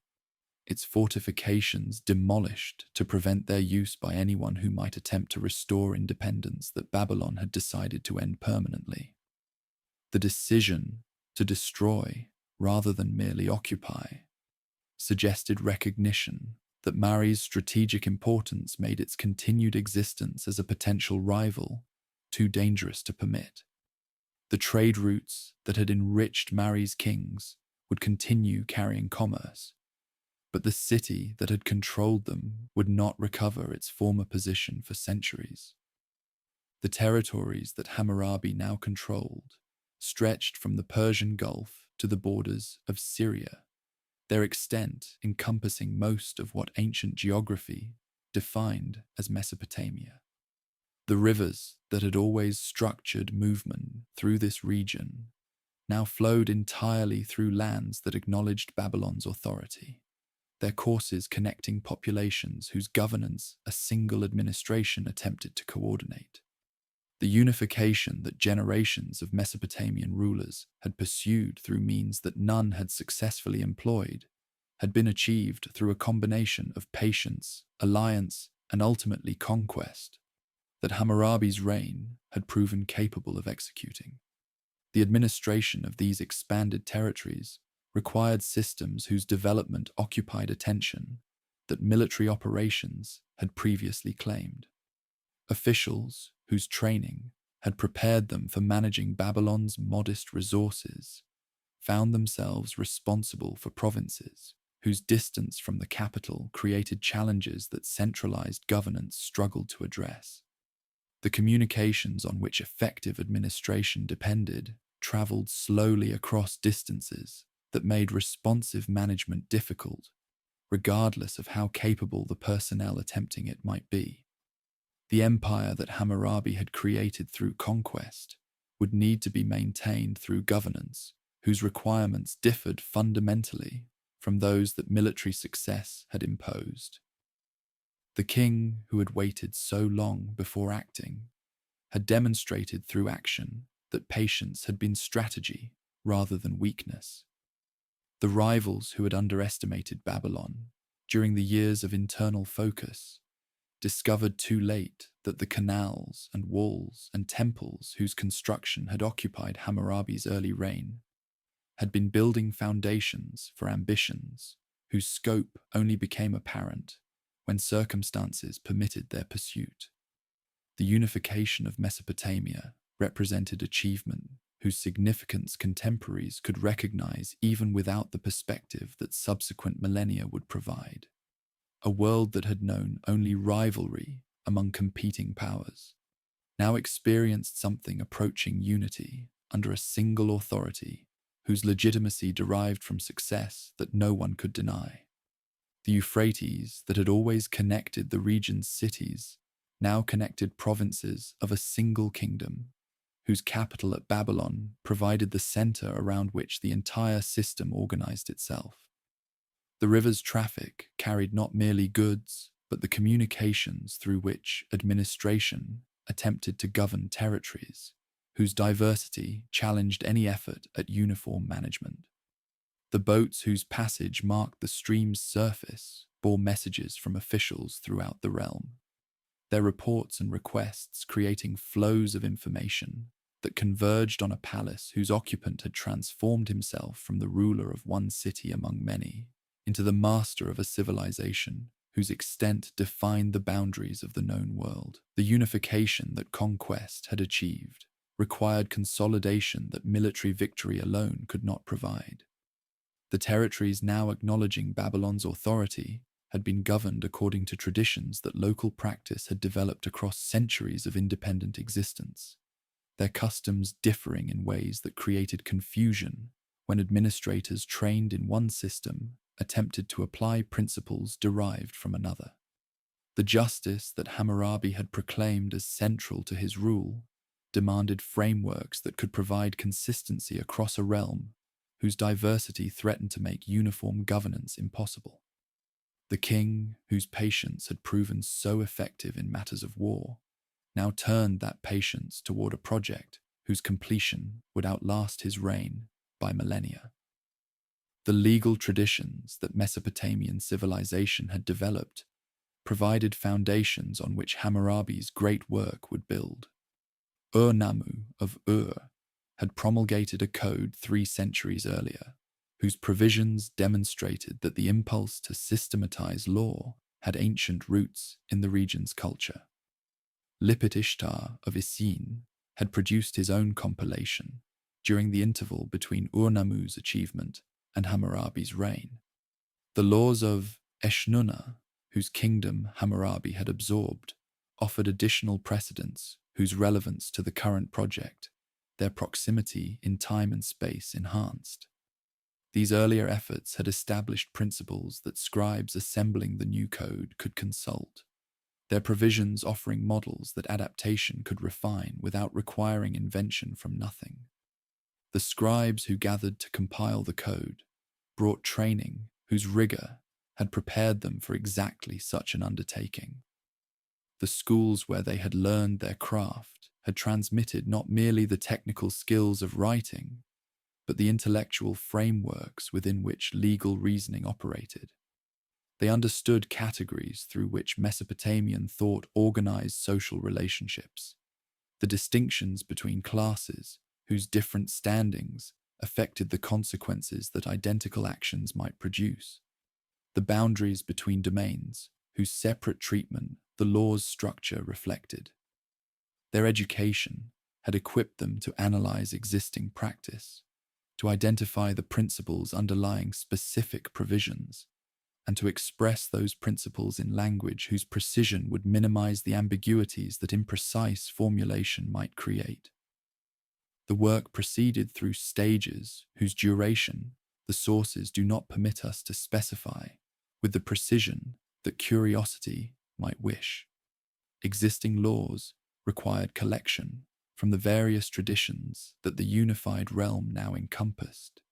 its fortifications demolished to prevent their use by anyone who might attempt to restore independence that Babylon had decided to end permanently. The decision to destroy, rather than merely occupy, suggested recognition that Mari's strategic importance made its continued existence as a potential rival too dangerous to permit. The trade routes that had enriched Mari's kings would continue carrying commerce, but the city that had controlled them would not recover its former position for centuries. The territories that Hammurabi now controlled stretched from the Persian Gulf to the borders of Syria, their extent encompassing most of what ancient geography defined as Mesopotamia. The rivers that had always structured movement through this region now flowed entirely through lands that acknowledged Babylon's authority, their courses connecting populations whose governance a single administration attempted to coordinate. The unification that generations of Mesopotamian rulers had pursued through means that none had successfully employed had been achieved through a combination of patience, alliance, and ultimately conquest that Hammurabi's reign had proven capable of executing. The administration of these expanded territories required systems whose development occupied attention that military operations had previously claimed. Officials whose training had prepared them for managing Babylon's modest resources found themselves responsible for provinces whose distance from the capital created challenges that centralized governance struggled to address. The communications on which effective administration depended traveled slowly across distances that made responsive management difficult, regardless of how capable the personnel attempting it might be. The empire that Hammurabi had created through conquest would need to be maintained through governance, whose requirements differed fundamentally from those that military success had imposed. The king, who had waited so long before acting, had demonstrated through action that patience had been strategy rather than weakness. The rivals who had underestimated Babylon during the years of internal focus, discovered too late that the canals and walls and temples whose construction had occupied Hammurabi's early reign had been building foundations for ambitions whose scope only became apparent when circumstances permitted their pursuit. The unification of Mesopotamia represented achievement whose significance contemporaries could recognize even without the perspective that subsequent millennia would provide. A world that had known only rivalry among competing powers now experienced something approaching unity under a single authority whose legitimacy derived from success that no one could deny. The Euphrates that had always connected the region's cities now connected provinces of a single kingdom, whose capital at Babylon provided the center around which the entire system organized itself. The river's traffic carried not merely goods, but the communications through which administration attempted to govern territories, whose diversity challenged any effort at uniform management. The boats whose passage marked the stream's surface bore messages from officials throughout the realm, their reports and requests creating flows of information that converged on a palace whose occupant had transformed himself from the ruler of one city among many into the master of a civilization whose extent defined the boundaries of the known world. The unification that conquest had achieved required consolidation that military victory alone could not provide. The territories now acknowledging Babylon's authority had been governed according to traditions that local practice had developed across centuries of independent existence, their customs differing in ways that created confusion when administrators trained in one system attempted to apply principles derived from another. The justice that Hammurabi had proclaimed as central to his rule demanded frameworks that could provide consistency across a realm whose diversity threatened to make uniform governance impossible. The king, whose patience had proven so effective in matters of war, now turned that patience toward a project whose completion would outlast his reign by millennia. The legal traditions that Mesopotamian civilization had developed provided foundations on which Hammurabi's great work would build. Ur-Nammu of Ur had promulgated a code 3 centuries earlier, whose provisions demonstrated that the impulse to systematize law had ancient roots in the region's culture. Lipit-Ishtar of Isin had produced his own compilation during the interval between Ur-Nammu's achievement and Hammurabi's reign. The laws of Eshnunna, whose kingdom Hammurabi had absorbed, offered additional precedents whose relevance to the current project, their proximity in time and space enhanced. These earlier efforts had established principles that scribes assembling the new code could consult, their provisions offering models that adaptation could refine without requiring invention from nothing. The scribes who gathered to compile the code brought training whose rigor had prepared them for exactly such an undertaking. The schools where they had learned their craft had transmitted not merely the technical skills of writing, but the intellectual frameworks within which legal reasoning operated. They understood categories through which Mesopotamian thought organized social relationships, the distinctions between classes whose different standings affected the consequences that identical actions might produce, the boundaries between domains whose separate treatment the law's structure reflected. Their education had equipped them to analyze existing practice, to identify the principles underlying specific provisions, and to express those principles in language whose precision would minimize the ambiguities that imprecise formulation might create. The work proceeded through stages whose duration the sources do not permit us to specify with the precision that curiosity might wish. Existing laws required collection from the various traditions that the unified realm now encompassed,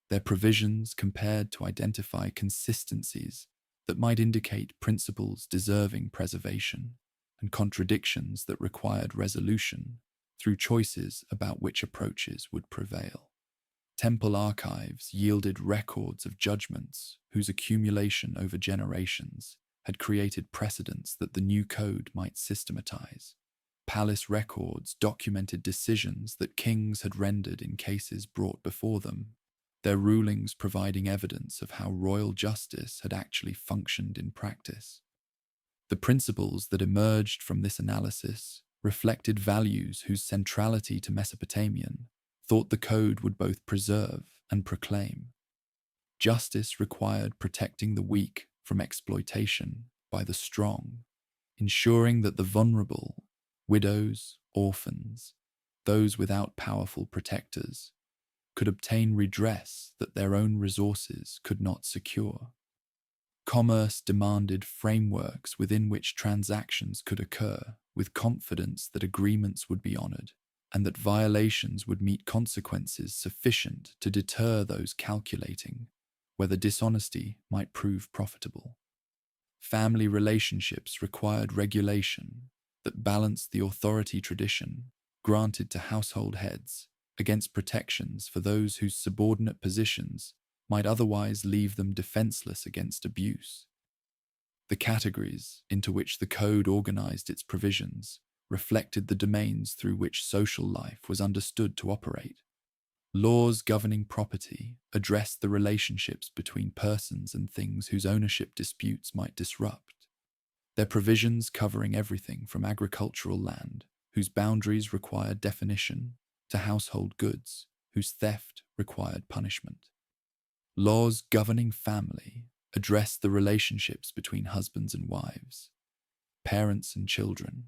their provisions compared to identify consistencies that might indicate principles deserving preservation and contradictions that required resolution through choices about which approaches would prevail. Temple archives yielded records of judgments whose accumulation over generations had created precedents that the new code might systematize. Palace records documented decisions that kings had rendered in cases brought before them, their rulings providing evidence of how royal justice had actually functioned in practice. The principles that emerged from this analysis reflected values whose centrality to Mesopotamian thought the code would both preserve and proclaim. Justice required protecting the weak from exploitation by the strong, ensuring that the vulnerable, widows, orphans, those without powerful protectors, could obtain redress that their own resources could not secure. Commerce demanded frameworks within which transactions could occur with confidence that agreements would be honored and that violations would meet consequences sufficient to deter those calculating whether dishonesty might prove profitable. Family relationships required regulation that balanced the authority tradition granted to household heads against protections for those whose subordinate positions might otherwise leave them defenseless against abuse. The categories into which the code organized its provisions reflected the domains through which social life was understood to operate. Laws governing property addressed the relationships between persons and things whose ownership disputes might disrupt. Their provisions covering everything from agricultural land, whose boundaries required definition, to household goods, whose theft required punishment. Laws governing family addressed the relationships between husbands and wives, parents and children,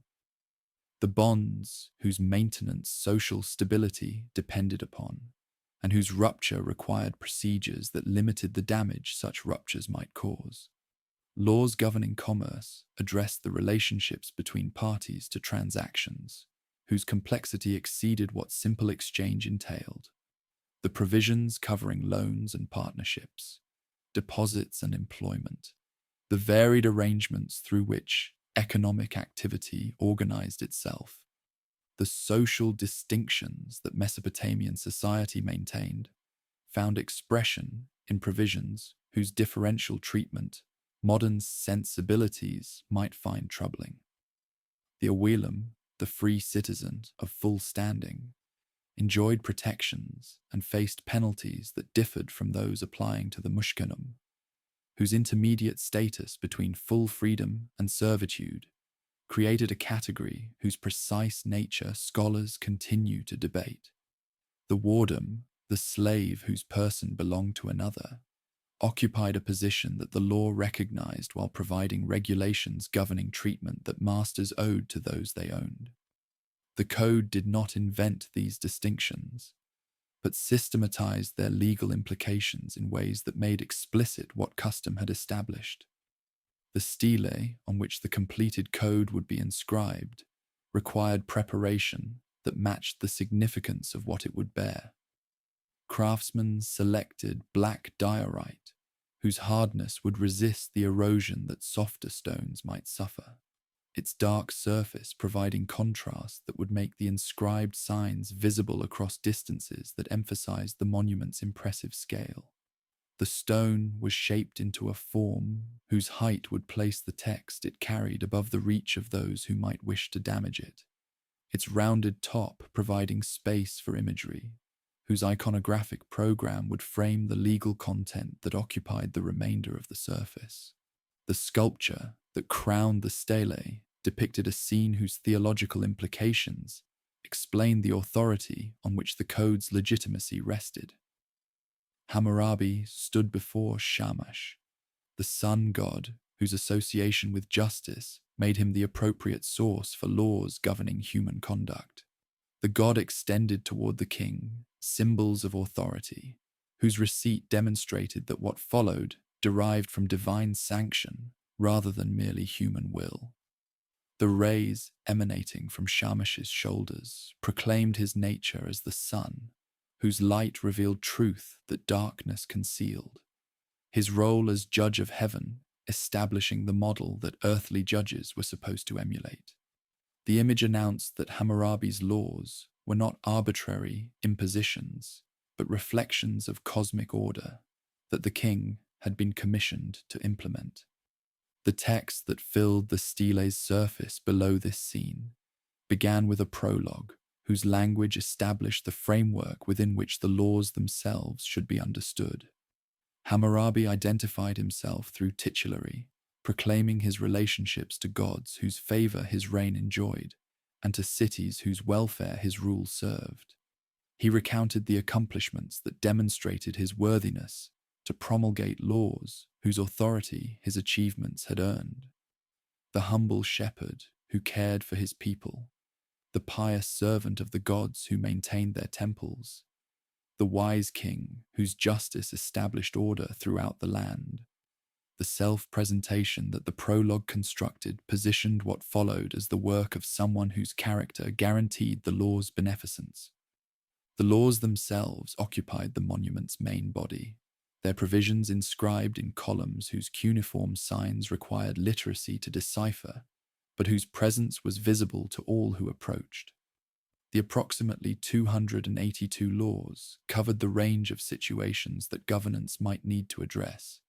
the bonds whose maintenance social stability depended upon, and whose rupture required procedures that limited the damage such ruptures might cause. Laws governing commerce addressed the relationships between parties to transactions, whose complexity exceeded what simple exchange entailed. The provisions covering loans and partnerships, deposits and employment, the varied arrangements through which economic activity organized itself, the social distinctions that Mesopotamian society maintained, found expression in provisions whose differential treatment modern sensibilities might find troubling. The Awilam, the free citizen of full standing, enjoyed protections and faced penalties that differed from those applying to the Mushkanum, whose intermediate status between full freedom and servitude created a category whose precise nature scholars continue to debate. The wardam, the slave whose person belonged to another, occupied a position that the law recognized while providing regulations governing treatment that masters owed to those they owned. The code did not invent these distinctions, but systematized their legal implications in ways that made explicit what custom had established. The stele on which the completed code would be inscribed required preparation that matched the significance of what it would bear. Craftsmen selected black diorite, whose hardness would resist the erosion that softer stones might suffer, its dark surface providing contrast that would make the inscribed signs visible across distances that emphasized the monument's impressive scale. The stone was shaped into a form whose height would place the text it carried above the reach of those who might wish to damage it, its rounded top providing space for imagery, whose iconographic program would frame the legal content that occupied the remainder of the surface. The sculpture that crowned the stele depicted a scene whose theological implications explained the authority on which the code's legitimacy rested. Hammurabi stood before Shamash, the sun god whose association with justice made him the appropriate source for laws governing human conduct. The god extended toward the king symbols of authority, whose receipt demonstrated that what followed derived from divine sanction rather than merely human will. The rays emanating from Shamash's shoulders proclaimed his nature as the sun, whose light revealed truth that darkness concealed. His role as judge of heaven establishing the model that earthly judges were supposed to emulate. The image announced that Hammurabi's laws were not arbitrary impositions, but reflections of cosmic order that the king had been commissioned to implement. The text that filled the stele's surface below this scene began with a prologue whose language established the framework within which the laws themselves should be understood. Hammurabi identified himself through titulary, proclaiming his relationships to gods whose favor his reign enjoyed, and to cities whose welfare his rule served. He recounted the accomplishments that demonstrated his worthiness to promulgate laws whose authority his achievements had earned. The humble shepherd who cared for his people, the pious servant of the gods who maintained their temples, the wise king whose justice established order throughout the land. The self-presentation that the prologue constructed positioned what followed as the work of someone whose character guaranteed the law's beneficence. The laws themselves occupied the monument's main body, their provisions inscribed in columns whose cuneiform signs required literacy to decipher, but whose presence was visible to all who approached. The approximately 282 laws covered the range of situations that governance might need to address,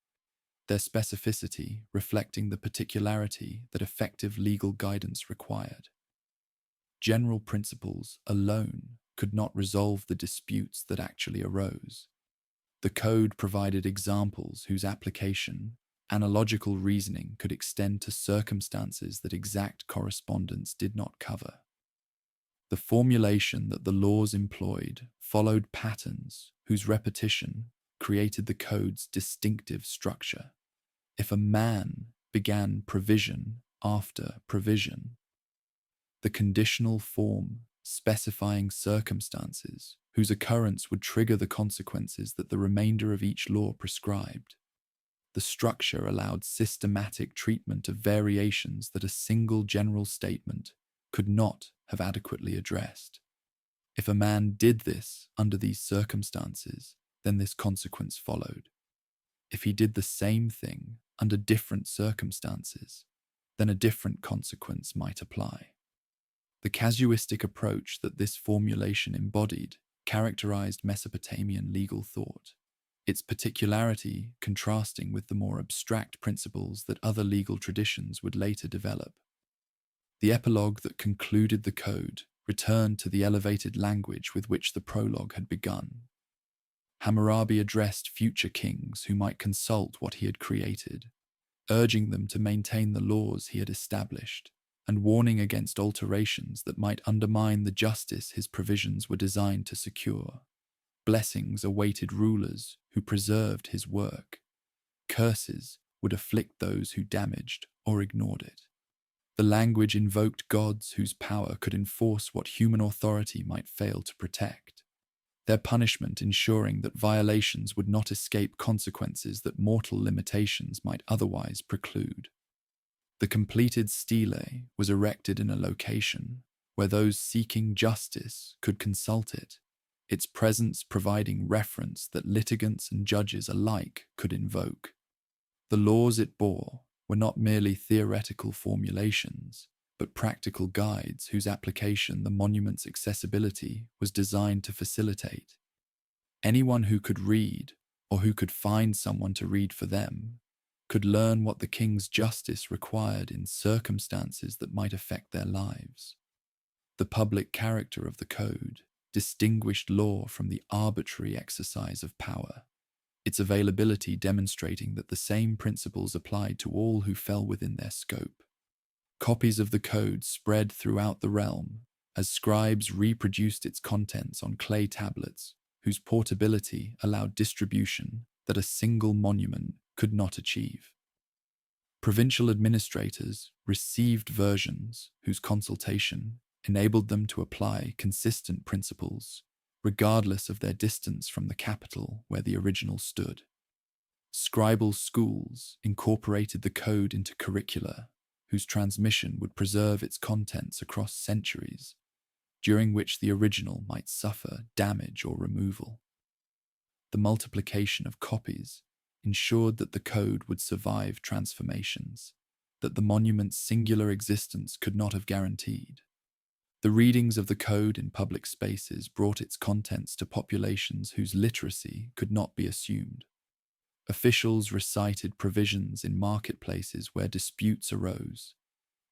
their specificity reflecting the particularity that effective legal guidance required. General principles alone could not resolve the disputes that actually arose. The code provided examples whose application, analogical reasoning could extend to circumstances that exact correspondence did not cover. The formulation that the laws employed followed patterns whose repetition created the code's distinctive structure. If a man began provision after provision, the conditional form specifying circumstances whose occurrence would trigger the consequences that the remainder of each law prescribed. The structure allowed systematic treatment of variations that a single general statement could not have adequately addressed. If a man did this under these circumstances, then this consequence followed. If he did the same thing under different circumstances, then a different consequence might apply. The casuistic approach that this formulation embodied characterized Mesopotamian legal thought, its particularity contrasting with the more abstract principles that other legal traditions would later develop. The epilogue that concluded the code returned to the elevated language with which the prologue had begun. Hammurabi addressed future kings who might consult what he had created, urging them to maintain the laws he had established, and warning against alterations that might undermine the justice his provisions were designed to secure. Blessings awaited rulers who preserved his work. Curses would afflict those who damaged or ignored it. The language invoked gods whose power could enforce what human authority might fail to protect, their punishment ensuring that violations would not escape consequences that mortal limitations might otherwise preclude. The completed stele was erected in a location where those seeking justice could consult it, its presence providing reference that litigants and judges alike could invoke. The laws it bore were not merely theoretical formulations, but practical guides whose application the monument's accessibility was designed to facilitate. Anyone who could read, or who could find someone to read for them, could learn what the king's justice required in circumstances that might affect their lives. The public character of the code distinguished law from the arbitrary exercise of power, its availability demonstrating that the same principles applied to all who fell within their scope. Copies of the code spread throughout the realm as scribes reproduced its contents on clay tablets, whose portability allowed distribution that a single monument could not achieve. Provincial administrators received versions whose consultation enabled them to apply consistent principles, regardless of their distance from the capital where the original stood. Scribal schools incorporated the code into curricula, whose transmission would preserve its contents across centuries, during which the original might suffer damage or removal. The multiplication of copies ensured that the code would survive transformations that the monument's singular existence could not have guaranteed. The readings of the code in public spaces brought its contents to populations whose literacy could not be assumed. Officials recited provisions in marketplaces where disputes arose,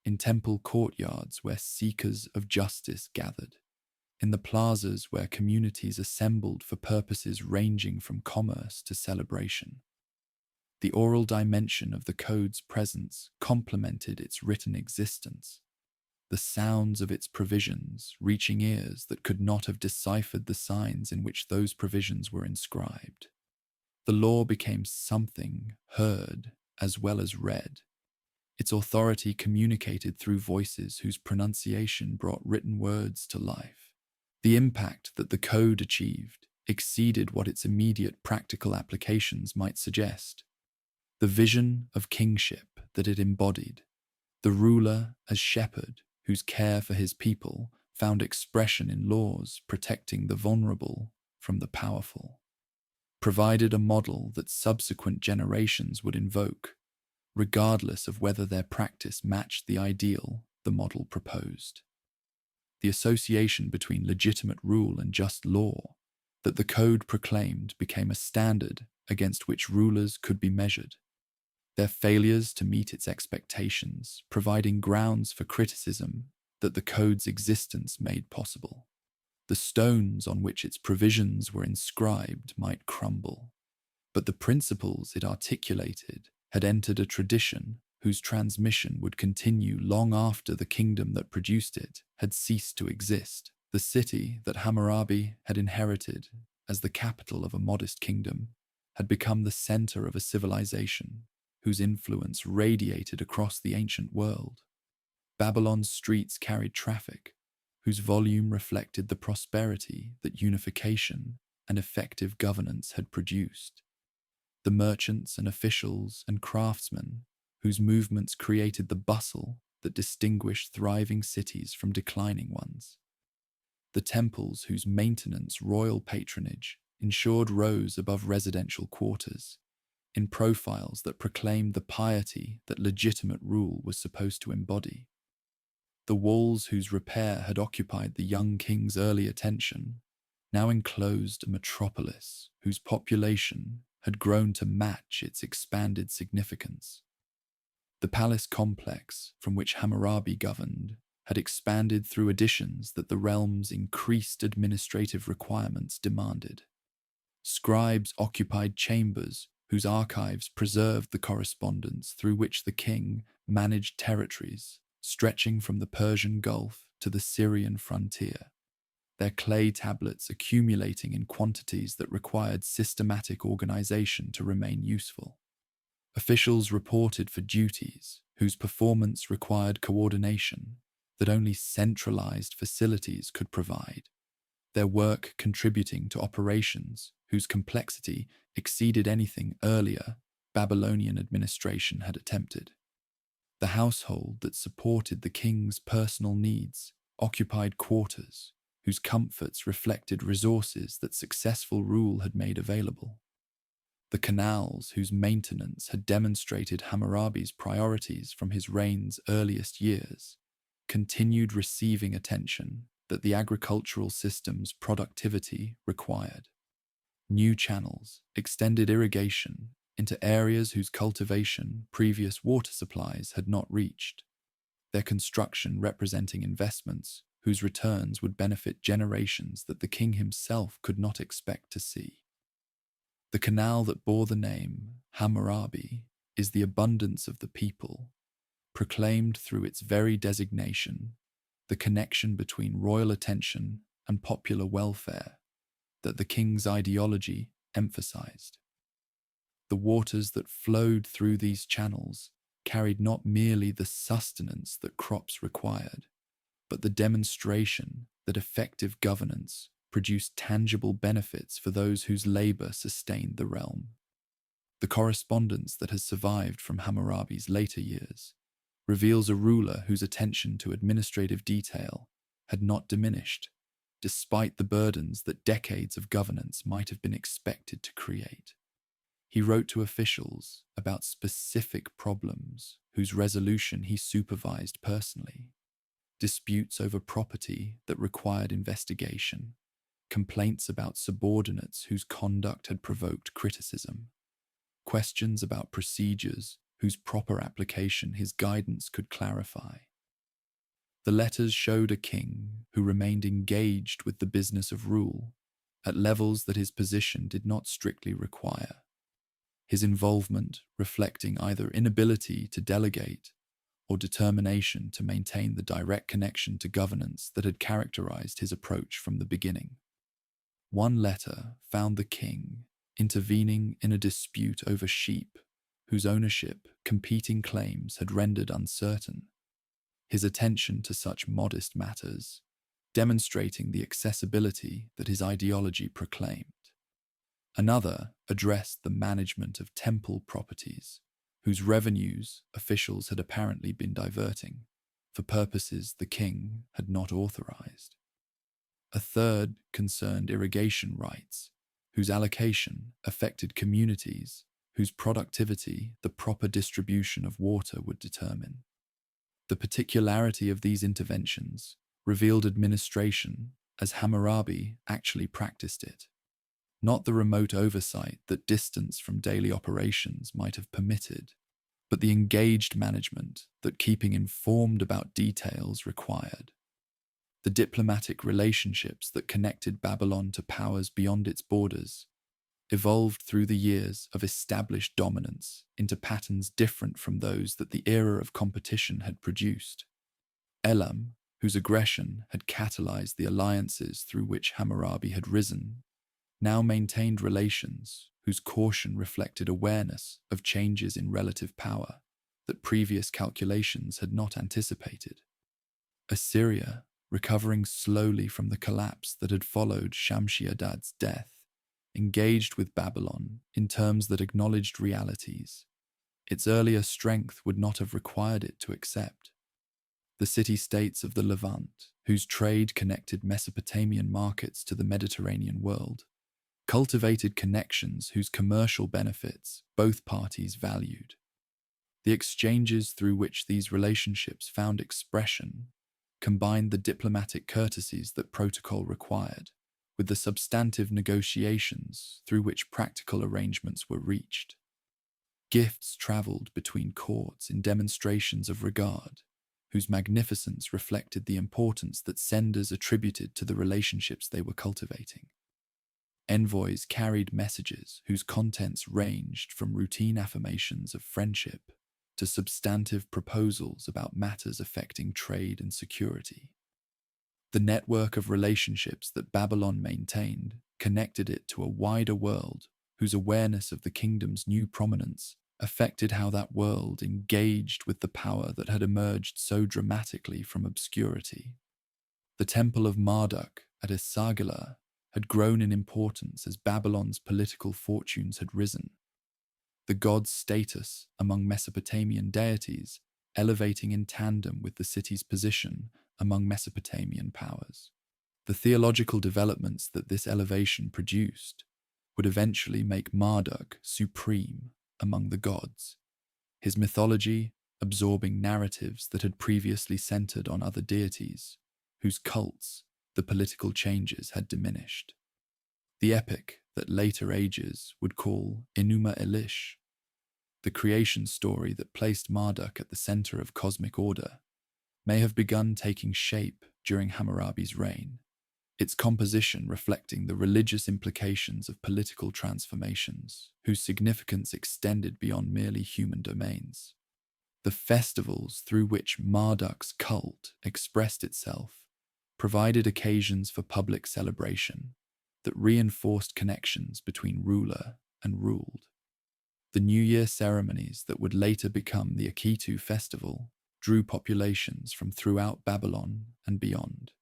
in temple courtyards where seekers of justice gathered, in the plazas where communities assembled for purposes ranging from commerce to celebration. The oral dimension of the code's presence complemented its written existence, the sounds of its provisions reaching ears that could not have deciphered the signs in which those provisions were inscribed. The law became something heard as well as read. Its authority communicated through voices whose pronunciation brought written words to life. The impact that the code achieved exceeded what its immediate practical applications might suggest. The vision of kingship that it embodied, the ruler as shepherd whose care for his people found expression in laws protecting the vulnerable from the powerful, provided a model that subsequent generations would invoke, regardless of whether their practice matched the ideal the model proposed. The association between legitimate rule and just law that the code proclaimed became a standard against which rulers could be measured, their failures to meet its expectations providing grounds for criticism that the code's existence made possible. The stones on which its provisions were inscribed might crumble, but the principles it articulated had entered a tradition whose transmission would continue long after the kingdom that produced it had ceased to exist. The city that Hammurabi had inherited as the capital of a modest kingdom had become the center of a civilization whose influence radiated across the ancient world. Babylon's streets carried traffic whose volume reflected the prosperity that unification and effective governance had produced. The merchants and officials and craftsmen whose movements created the bustle that distinguished thriving cities from declining ones. The temples whose maintenance royal patronage ensured rose above residential quarters, in profiles that proclaimed the piety that legitimate rule was supposed to embody. The walls whose repair had occupied the young king's early attention now enclosed a metropolis whose population had grown to match its expanded significance. The palace complex from which Hammurabi governed had expanded through additions that the realm's increased administrative requirements demanded. Scribes occupied chambers whose archives preserved the correspondence through which the king managed territories stretching from the Persian Gulf to the Syrian frontier, their clay tablets accumulating in quantities that required systematic organization to remain useful. Officials reported for duties whose performance required coordination that only centralized facilities could provide, their work contributing to operations whose complexity exceeded anything earlier Babylonian administration had attempted. The household that supported the king's personal needs occupied quarters whose comforts reflected resources that successful rule had made available. The canals whose maintenance had demonstrated Hammurabi's priorities from his reign's earliest years continued receiving attention that the agricultural system's productivity required. New channels extended irrigation into areas whose cultivation previous water supplies had not reached, their construction representing investments whose returns would benefit generations that the king himself could not expect to see. The canal that bore the name Hammurabi is the abundance of the people, proclaimed through its very designation, the connection between royal attention and popular welfare that the king's ideology emphasized. The waters that flowed through these channels carried not merely the sustenance that crops required, but the demonstration that effective governance produced tangible benefits for those whose labor sustained the realm. The correspondence that has survived from Hammurabi's later years reveals a ruler whose attention to administrative detail had not diminished, despite the burdens that decades of governance might have been expected to create. He wrote to officials about specific problems whose resolution he supervised personally. disputes over property that required investigation, complaints about subordinates whose conduct had provoked criticism, questions about procedures whose proper application his guidance could clarify. The letters showed a king who remained engaged with the business of rule at levels that his position did not strictly require, his involvement reflecting either inability to delegate or determination to maintain the direct connection to governance that had characterized his approach from the beginning. One letter found the king intervening in a dispute over sheep whose ownership competing claims had rendered uncertain, his attention to such modest matters demonstrating the accessibility that his ideology proclaimed. Another addressed the management of temple properties, whose revenues officials had apparently been diverting for purposes the king had not authorized. A third concerned irrigation rights, whose allocation affected communities whose productivity the proper distribution of water would determine. The particularity of these interventions revealed administration as Hammurabi actually practiced it, not the remote oversight that distance from daily operations might have permitted, but the engaged management that keeping informed about details required. The diplomatic relationships that connected Babylon to powers beyond its borders evolved through the years of established dominance into patterns different from those that the era of competition had produced. Elam, whose aggression had catalyzed the alliances through which Hammurabi had risen, now maintained relations whose caution reflected awareness of changes in relative power that previous calculations had not anticipated. Assyria, recovering slowly from the collapse that had followed Shamshi-Adad's death, engaged with Babylon in terms that acknowledged realities its earlier strength would not have required it to accept. The city-states of the Levant, whose trade connected Mesopotamian markets to the Mediterranean world, cultivated connections whose commercial benefits both parties valued. The exchanges through which these relationships found expression combined the diplomatic courtesies that protocol required with the substantive negotiations through which practical arrangements were reached. Gifts traveled between courts in demonstrations of regard, whose magnificence reflected the importance that senders attributed to the relationships they were cultivating. Envoys carried messages whose contents ranged from routine affirmations of friendship to substantive proposals about matters affecting trade and security. The network of relationships that Babylon maintained connected it to a wider world whose awareness of the kingdom's new prominence affected how that world engaged with the power that had emerged so dramatically from obscurity. The Temple of Marduk at Esagila had grown in importance as Babylon's political fortunes had risen, the god's status among Mesopotamian deities elevating in tandem with the city's position among Mesopotamian powers. The theological developments that this elevation produced would eventually make Marduk supreme among the gods, his mythology absorbing narratives that had previously centered on other deities, whose cults the political changes had diminished. The epic that later ages would call Enuma Elish, the creation story that placed Marduk at the center of cosmic order, may have begun taking shape during Hammurabi's reign, its composition reflecting the religious implications of political transformations, whose significance extended beyond merely human domains. The festivals through which Marduk's cult expressed itself provided occasions for public celebration that reinforced connections between ruler and ruled. The New Year ceremonies that would later become the Akitu festival drew populations from throughout Babylon and beyond.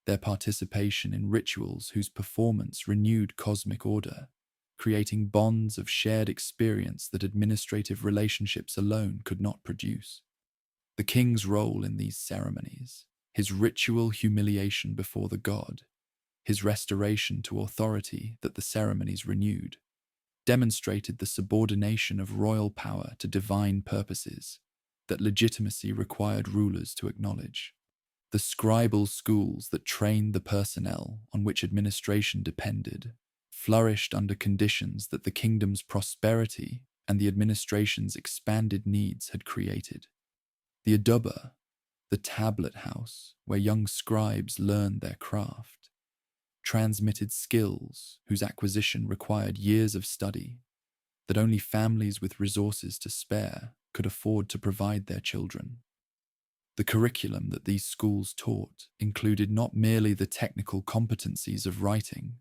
Their participation in rituals whose performance renewed cosmic order, creating bonds of shared experience that administrative relationships alone could not produce. The king's role in these ceremonies, his ritual humiliation before the god, his restoration to authority that the ceremonies renewed, demonstrated the subordination of royal power to divine purposes that legitimacy required rulers to acknowledge. The scribal schools that trained the personnel on which administration depended flourished under conditions that the kingdom's prosperity and the administration's expanded needs had created. The aduba, the tablet house where young scribes learned their craft, transmitted skills whose acquisition required years of study that only families with resources to spare could afford to provide their children. The curriculum that these schools taught included not merely the technical competencies of writing,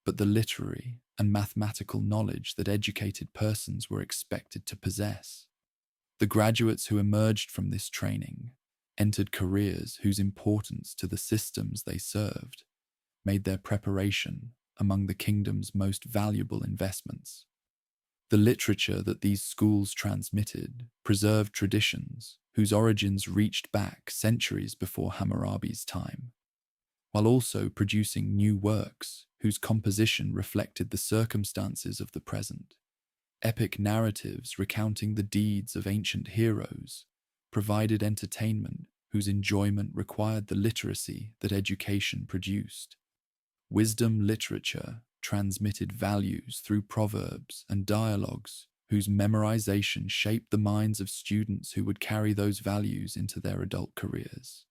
but the literary and mathematical knowledge that educated persons were expected to possess. The graduates who emerged from this training entered careers whose importance to the systems they served made their preparation among the kingdom's most valuable investments. The literature that these schools transmitted preserved traditions whose origins reached back centuries before Hammurabi's time, while also producing new works whose composition reflected the circumstances of the present. Epic narratives recounting the deeds of ancient heroes provided entertainment whose enjoyment required the literacy that education produced. Wisdom literature transmitted values through proverbs and dialogues whose memorization shaped the minds of students who would carry those values into their adult careers.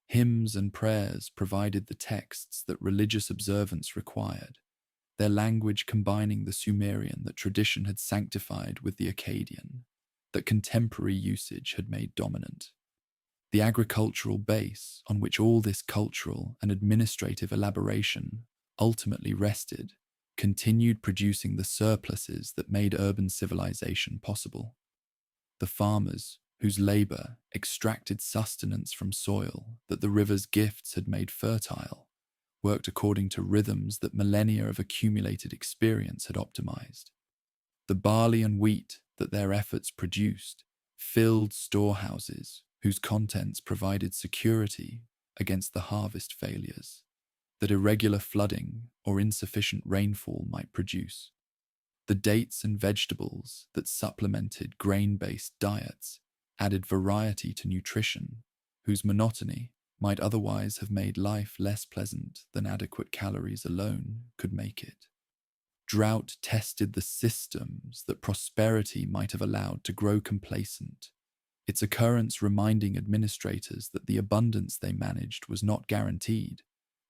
Hymns and prayers provided the texts that religious observance required, their language combining the Sumerian that tradition had sanctified with the Akkadian that contemporary usage had made dominant. The agricultural base on which all this cultural and administrative elaboration ultimately rested continued producing the surpluses that made urban civilization possible. The farmers, whose labor extracted sustenance from soil that the river's gifts had made fertile, worked according to rhythms that millennia of accumulated experience had optimized. The barley and wheat that their efforts produced filled storehouses whose contents provided security against the harvest failures that irregular flooding or insufficient rainfall might produce. The dates and vegetables that supplemented grain-based diets added variety to nutrition, whose monotony might otherwise have made life less pleasant than adequate calories alone could make it. Drought tested the systems that prosperity might have allowed to grow complacent, its occurrence reminding administrators that the abundance they managed was not guaranteed,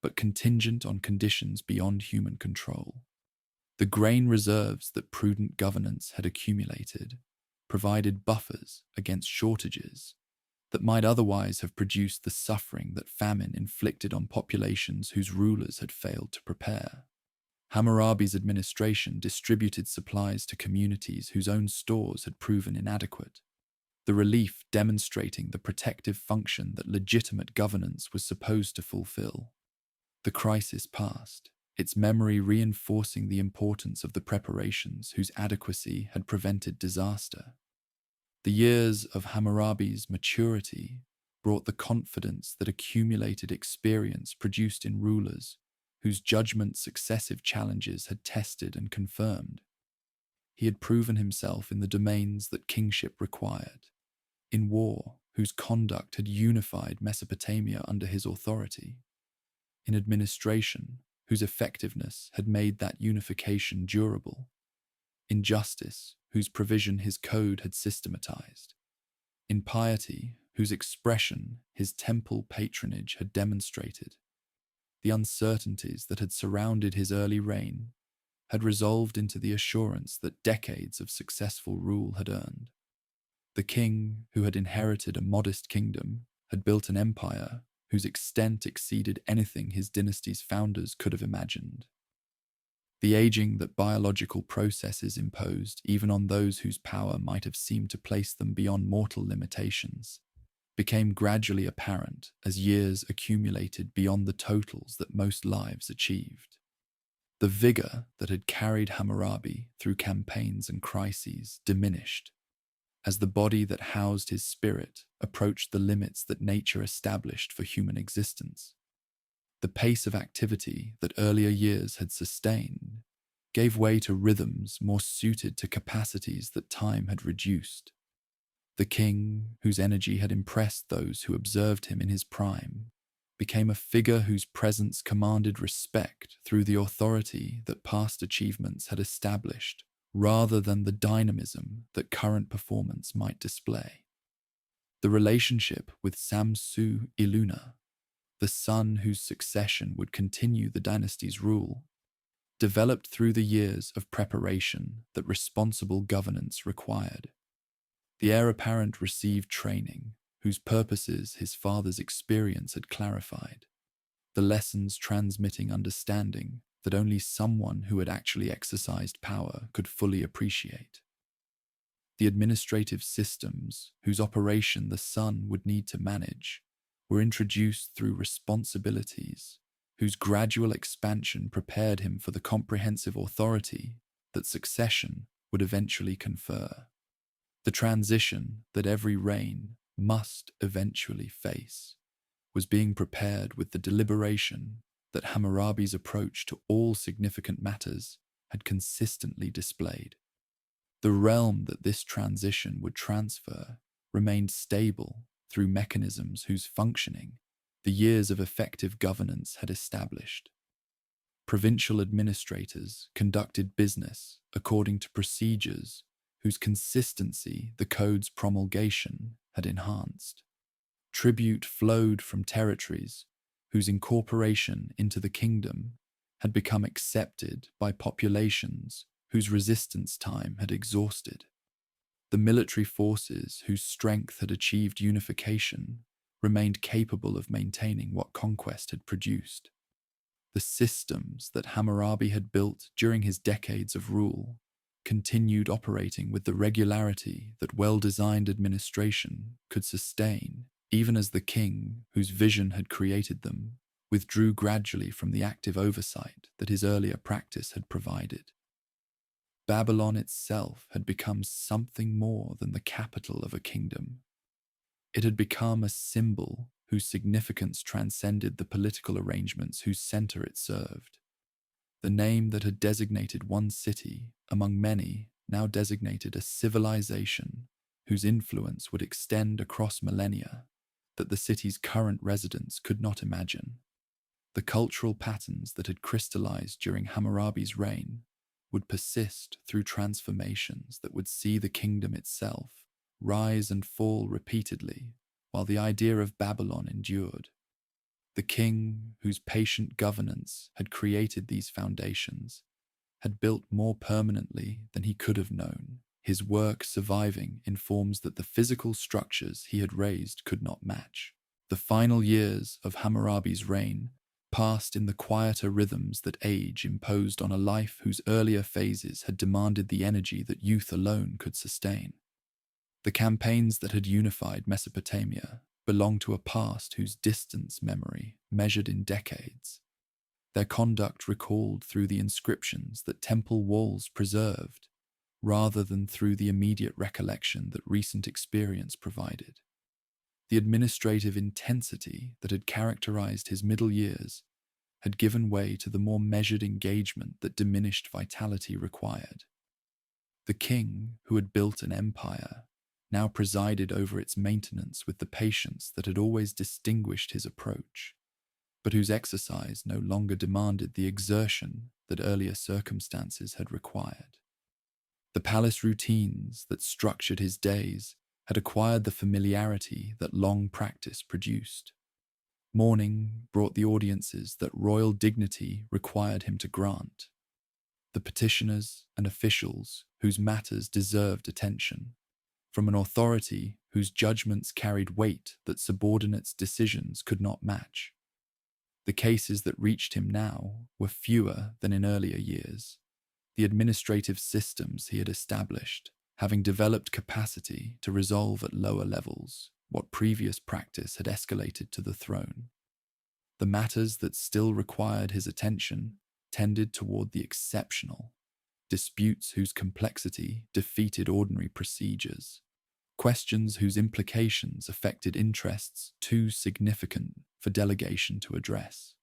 but contingent on conditions beyond human control. The grain reserves that prudent governance had accumulated provided buffers against shortages that might otherwise have produced the suffering that famine inflicted on populations whose rulers had failed to prepare. Hammurabi's administration distributed supplies to communities whose own stores had proven inadequate, the relief demonstrating the protective function that legitimate governance was supposed to fulfill. The crisis passed, its memory reinforcing the importance of the preparations whose adequacy had prevented disaster. The years of Hammurabi's maturity brought the confidence that accumulated experience produced in rulers whose judgment successive challenges had tested and confirmed. He had proven himself in the domains that kingship required, in war whose conduct had unified Mesopotamia under his authority, in administration whose effectiveness had made that unification durable, in justice whose provision his code had systematized, in piety whose expression his temple patronage had demonstrated. The uncertainties that had surrounded his early reign had resolved into the assurance that decades of successful rule had earned. The king, who had inherited a modest kingdom, had built an empire whose extent exceeded anything his dynasty's founders could have imagined. The aging that biological processes imposed even on those whose power might have seemed to place them beyond mortal limitations became gradually apparent as years accumulated beyond the totals that most lives achieved. The vigor that had carried Hammurabi through campaigns and crises diminished as the body that housed his spirit approached the limits that nature established for human existence. The pace of activity that earlier years had sustained gave way to rhythms more suited to capacities that time had reduced. The king, whose energy had impressed those who observed him in his prime, became a figure whose presence commanded respect through the authority that past achievements had established, rather than the dynamism that current performance might display. The relationship with Samsu-Iluna, the son whose succession would continue the dynasty's rule, developed through the years of preparation that responsible governance required. The heir apparent received training whose purposes his father's experience had clarified, the lessons transmitting understanding that only someone who had actually exercised power could fully appreciate. The administrative systems whose operation the son would need to manage were introduced through responsibilities whose gradual expansion prepared him for the comprehensive authority that succession would eventually confer. The transition that every reign must eventually face was being prepared with the deliberation that Hammurabi's approach to all significant matters had consistently displayed. The realm that this transition would transfer remained stable through mechanisms whose functioning the years of effective governance had established. Provincial administrators conducted business according to procedures whose consistency the code's promulgation had enhanced. Tribute flowed from territories whose incorporation into the kingdom had become accepted by populations whose resistance time had exhausted. The military forces whose strength had achieved unification remained capable of maintaining what conquest had produced. The systems that Hammurabi had built during his decades of rule continued operating with the regularity that well-designed administration could sustain, even as the king, whose vision had created them, withdrew gradually from the active oversight that his earlier practice had provided. Babylon itself had become something more than the capital of a kingdom. It had become a symbol whose significance transcended the political arrangements whose center it served. The name that had designated one city among many now designated a civilization whose influence would extend across millennia that the city's current residents could not imagine. The cultural patterns that had crystallized during Hammurabi's reign would persist through transformations that would see the kingdom itself rise and fall repeatedly while the idea of Babylon endured. The king, whose patient governance had created these foundations, had built more permanently than he could have known, his work surviving in forms that the physical structures he had raised could not match. The final years of Hammurabi's reign passed in the quieter rhythms that age imposed on a life whose earlier phases had demanded the energy that youth alone could sustain. The campaigns that had unified Mesopotamia belonged to a past whose distance memory measured in decades. Their conduct recalled through the inscriptions that temple walls preserved, rather than through the immediate recollection that recent experience provided. The administrative intensity that had characterized his middle years had given way to the more measured engagement that diminished vitality required. The king, who had built an empire, now presided over its maintenance with the patience that had always distinguished his approach, but whose exercise no longer demanded the exertion that earlier circumstances had required. The palace routines that structured his days had acquired the familiarity that long practice produced. Morning brought the audiences that royal dignity required him to grant, the petitioners and officials whose matters deserved attention, from an authority whose judgments carried weight that subordinates' decisions could not match. The cases that reached him now were fewer than in earlier years, the administrative systems he had established having developed capacity to resolve at lower levels what previous practice had escalated to the throne. The matters that still required his attention tended toward the exceptional, disputes whose complexity defeated ordinary procedures, questions whose implications affected interests too significant for delegation to address.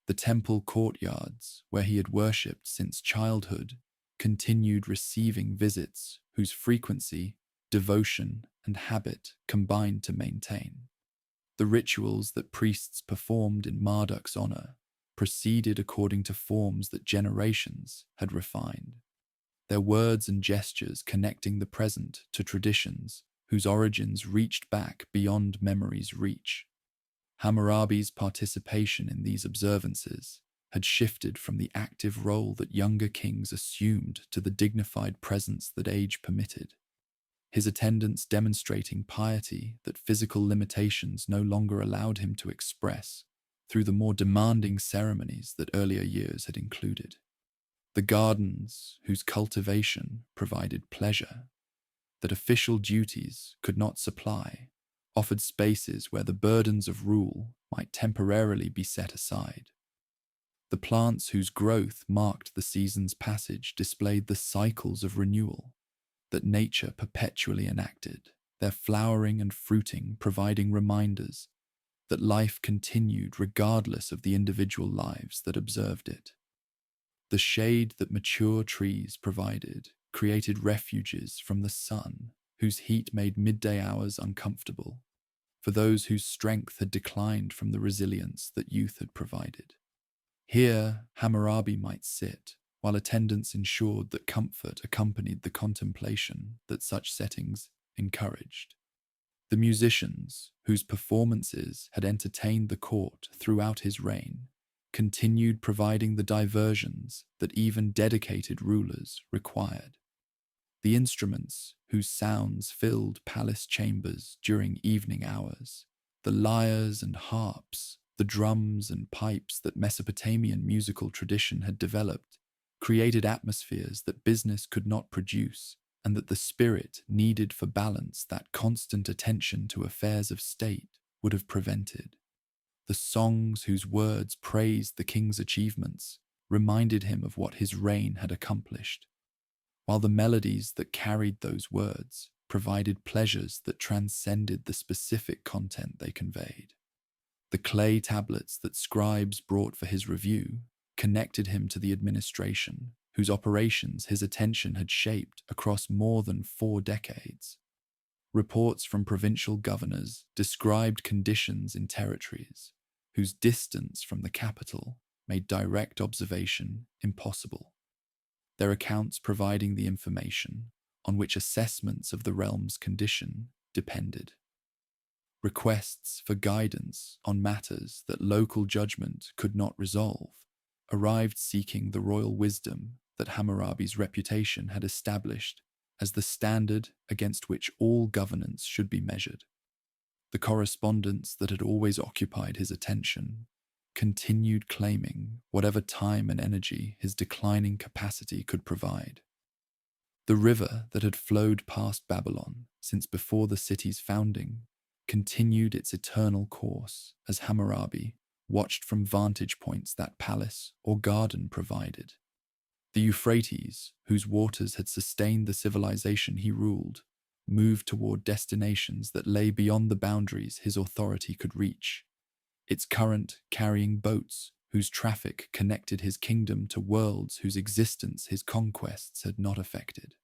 The temple courtyards, where he had worshipped since childhood, continued receiving visits whose frequency, devotion, and habit combined to maintain. The rituals that priests performed in Marduk's honor proceeded according to forms that generations had refined, their words and gestures connecting the present to traditions whose origins reached back beyond memory's reach. Hammurabi's participation in these observances had shifted from the active role that younger kings assumed to the dignified presence that age permitted, his attendance demonstrating piety that physical limitations no longer allowed him to express through the more demanding ceremonies that earlier years had included. The gardens, whose cultivation provided pleasure that official duties could not supply, offered spaces where the burdens of rule might temporarily be set aside. The plants whose growth marked the season's passage displayed the cycles of renewal that nature perpetually enacted, their flowering and fruiting providing reminders that life continued regardless of the individual lives that observed it. The shade that mature trees provided created refuges from the sun, whose heat made midday hours uncomfortable, for those whose strength had declined from the resilience that youth had provided. Here, Hammurabi might sit, while attendance ensured that comfort accompanied the contemplation that such settings encouraged. The musicians, whose performances had entertained the court throughout his reign, continued providing the diversions that even dedicated rulers required. The instruments whose sounds filled palace chambers during evening hours, the lyres and harps, the drums and pipes that Mesopotamian musical tradition had developed, created atmospheres that business could not produce and that the spirit needed for balance that constant attention to affairs of state would have prevented. The songs whose words praised the king's achievements reminded him of what his reign had accomplished, while the melodies that carried those words provided pleasures that transcended the specific content they conveyed. The clay tablets that scribes brought for his review connected him to the administration, whose operations his attention had shaped across more than 4 decades. Reports from provincial governors described conditions in territories whose distance from the capital made direct observation impossible, their accounts providing the information on which assessments of the realm's condition depended. Requests for guidance on matters that local judgment could not resolve arrived seeking the royal wisdom that Hammurabi's reputation had established as the standard against which all governance should be measured. The correspondence that had always occupied his attention continued claiming whatever time and energy his declining capacity could provide. The river that had flowed past Babylon since before the city's founding continued its eternal course as Hammurabi watched from vantage points that palace or garden provided. The Euphrates, whose waters had sustained the civilization he ruled, moved toward destinations that lay beyond the boundaries his authority could reach, its current carrying boats whose traffic connected his kingdom to worlds whose existence his conquests had not affected.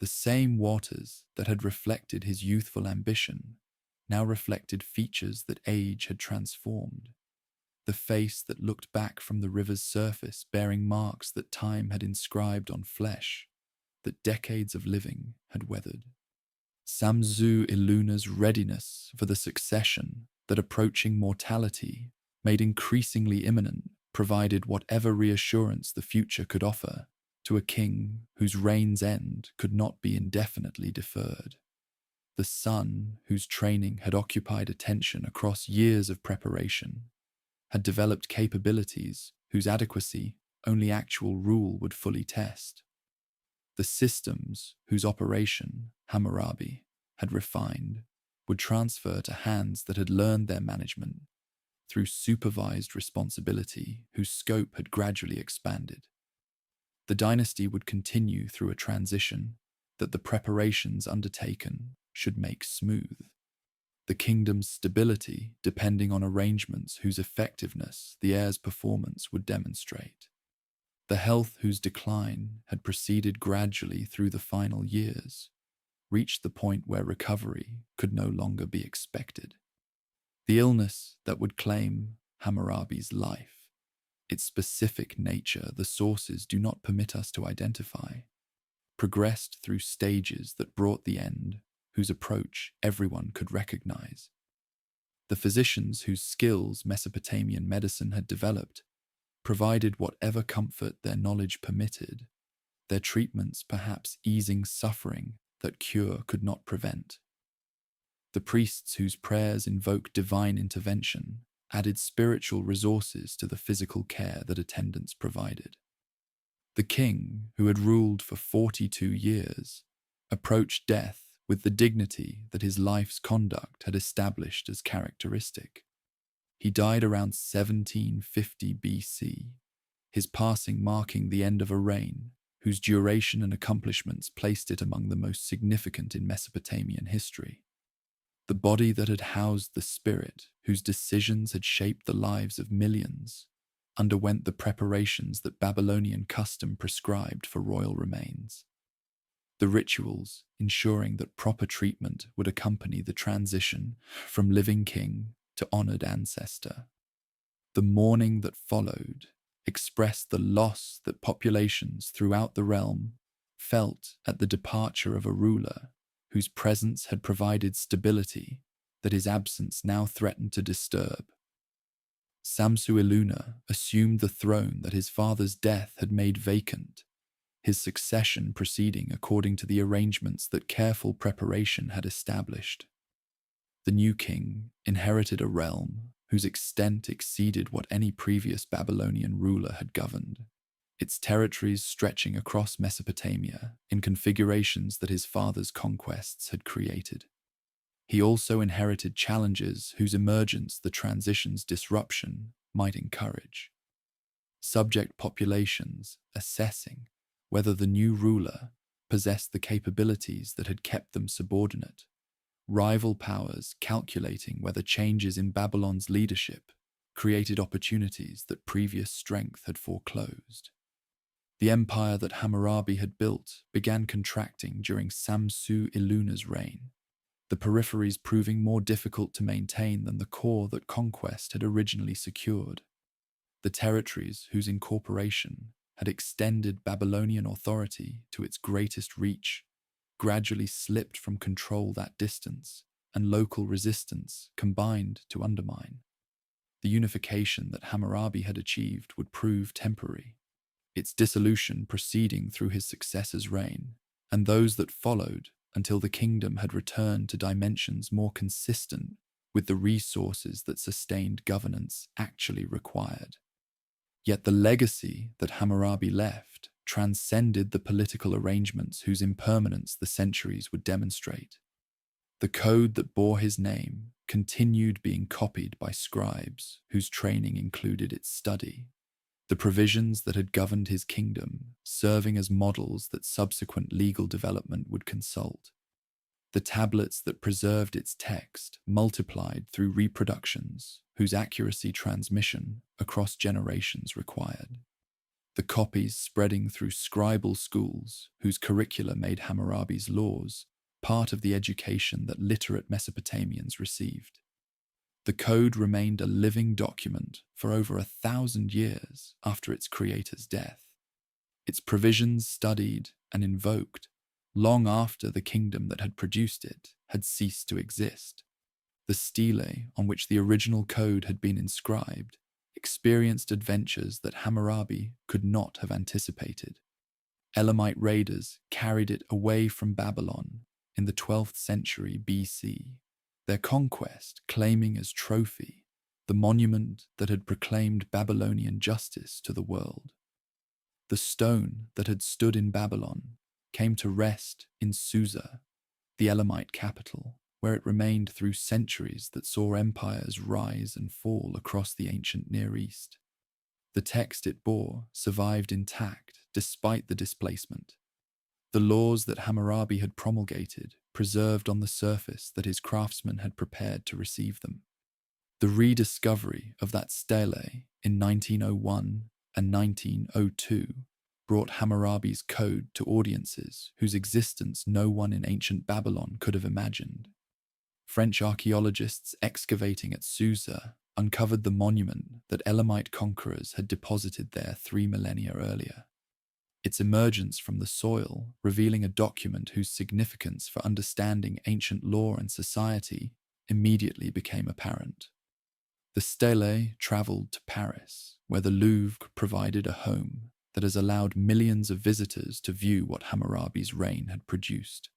The same waters that had reflected his youthful ambition now reflected features that age had transformed. The face that looked back from the river's surface bearing marks that time had inscribed on flesh, that decades of living had weathered. Samsu-Iluna's readiness for the succession that approaching mortality made increasingly imminent provided whatever reassurance the future could offer to a king whose reign's end could not be indefinitely deferred. The son, whose training had occupied attention across years of preparation, had developed capabilities whose adequacy only actual rule would fully test. The systems whose operation Hammurabi had refined would transfer to hands that had learned their management through supervised responsibility whose scope had gradually expanded. The dynasty would continue through a transition that the preparations undertaken should make smooth, the kingdom's stability depending on arrangements whose effectiveness the heir's performance would demonstrate, the health whose decline had proceeded gradually through the final years, reached the point where recovery could no longer be expected. The illness that would claim Hammurabi's life, its specific nature the sources do not permit us to identify, progressed through stages that brought the end, whose approach everyone could recognize. The physicians whose skills Mesopotamian medicine had developed provided whatever comfort their knowledge permitted, their treatments perhaps easing suffering that cure could not prevent. The priests whose prayers invoked divine intervention added spiritual resources to the physical care that attendants provided. The king, who had ruled for 42 years, approached death with the dignity that his life's conduct had established as characteristic. He died around 1750 BC, his passing marking the end of a reign whose duration and accomplishments placed it among the most significant in Mesopotamian history. The body that had housed the spirit, whose decisions had shaped the lives of millions, underwent the preparations that Babylonian custom prescribed for royal remains. The rituals ensuring that proper treatment would accompany the transition from living king to honored ancestor. The mourning that followed expressed the loss that populations throughout the realm felt at the departure of a ruler whose presence had provided stability that his absence now threatened to disturb. Samsu-Iluna assumed the throne that his father's death had made vacant, his succession proceeding according to the arrangements that careful preparation had established. The new king inherited a realm whose extent exceeded what any previous Babylonian ruler had governed, its territories stretching across Mesopotamia in configurations that his father's conquests had created. He also inherited challenges whose emergence the transition's disruption might encourage. Subject populations assessing whether the new ruler possessed the capabilities that had kept them subordinate, rival powers calculating whether changes in Babylon's leadership created opportunities that previous strength had foreclosed. The empire that Hammurabi had built began contracting during Samsu-Iluna's reign, the peripheries proving more difficult to maintain than the core that conquest had originally secured. The territories whose incorporation had extended Babylonian authority to its greatest reach gradually slipped from control that distance, and local resistance combined to undermine. The unification that Hammurabi had achieved would prove temporary, its dissolution proceeding through his successor's reign, and those that followed until the kingdom had returned to dimensions more consistent with the resources that sustained governance actually required. Yet the legacy that Hammurabi left transcended the political arrangements whose impermanence the centuries would demonstrate. The code that bore his name continued being copied by scribes whose training included its study, the provisions that had governed his kingdom serving as models that subsequent legal development would consult. The tablets that preserved its text multiplied through reproductions whose accuracy transmission across generations required. The copies spreading through scribal schools whose curricula made Hammurabi's laws part of the education that literate Mesopotamians received. The code remained a living document for over 1,000 years after its creator's death, its provisions studied and invoked long after the kingdom that had produced it had ceased to exist. The stele on which the original code had been inscribed experienced adventures that Hammurabi could not have anticipated. Elamite raiders carried it away from Babylon in the 12th century BC, their conquest claiming as trophy the monument that had proclaimed Babylonian justice to the world. The stone that had stood in Babylon came to rest in Susa, the Elamite capital, where it remained through centuries that saw empires rise and fall across the ancient Near East. The text it bore survived intact despite the displacement. The laws that Hammurabi had promulgated preserved on the surface that his craftsmen had prepared to receive them. The rediscovery of that stele in 1901 and 1902 brought Hammurabi's code to audiences whose existence no one in ancient Babylon could have imagined. French archaeologists excavating at Susa uncovered the monument that Elamite conquerors had deposited there 3 millennia earlier. Its emergence from the soil, revealing a document whose significance for understanding ancient law and society immediately became apparent. The stele traveled to Paris, where the Louvre provided a home that has allowed millions of visitors to view what Hammurabi's reign had produced.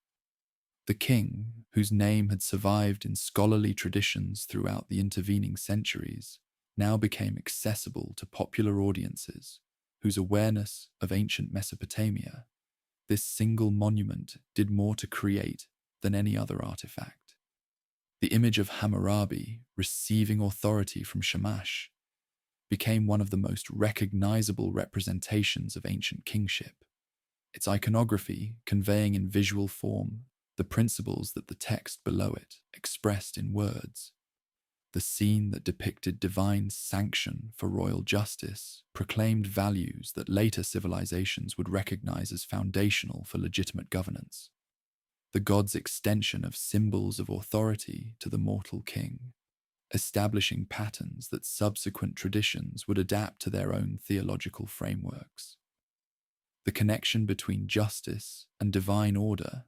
The king, whose name had survived in scholarly traditions throughout the intervening centuries, now became accessible to popular audiences whose awareness of ancient Mesopotamia, this single monument did more to create than any other artifact. The image of Hammurabi receiving authority from Shamash became one of the most recognizable representations of ancient kingship, its iconography conveying in visual form the principles that the text below it expressed in words. The scene that depicted divine sanction for royal justice proclaimed values that later civilizations would recognize as foundational for legitimate governance. The god's extension of symbols of authority to the mortal king, establishing patterns that subsequent traditions would adapt to their own theological frameworks. The connection between justice and divine order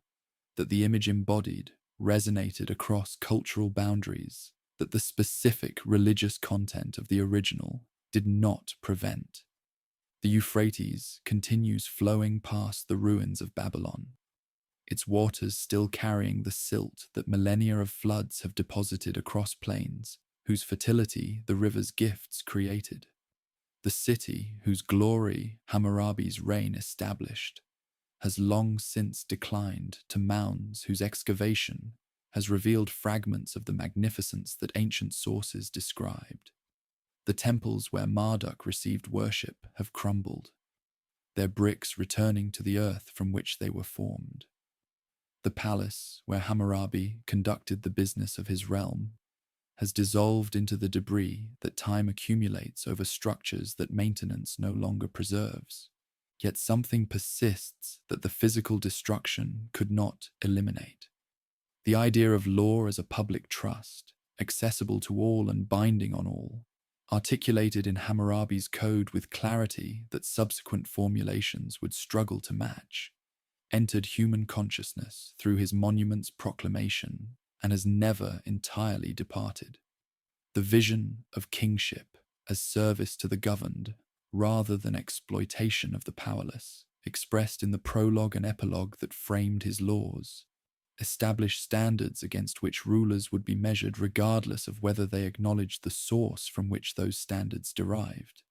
that the image embodied resonated across cultural boundaries that the specific religious content of the original did not prevent. The Euphrates continues flowing past the ruins of Babylon, its waters still carrying the silt that millennia of floods have deposited across plains whose fertility the river's gifts created. The city whose glory Hammurabi's reign established has long since declined to mounds whose excavation has revealed fragments of the magnificence that ancient sources described. The temples where Marduk received worship have crumbled, their bricks returning to the earth from which they were formed. The palace where Hammurabi conducted the business of his realm has dissolved into the debris that time accumulates over structures that maintenance no longer preserves. Yet something persists that the physical destruction could not eliminate. The idea of law as a public trust, accessible to all and binding on all, articulated in Hammurabi's code with clarity that subsequent formulations would struggle to match, entered human consciousness through his monument's proclamation and has never entirely departed. The vision of kingship as service to the governed, rather than exploitation of the powerless, expressed in the prologue and epilogue that framed his laws, established standards against which rulers would be measured regardless of whether they acknowledged the source from which those standards derived.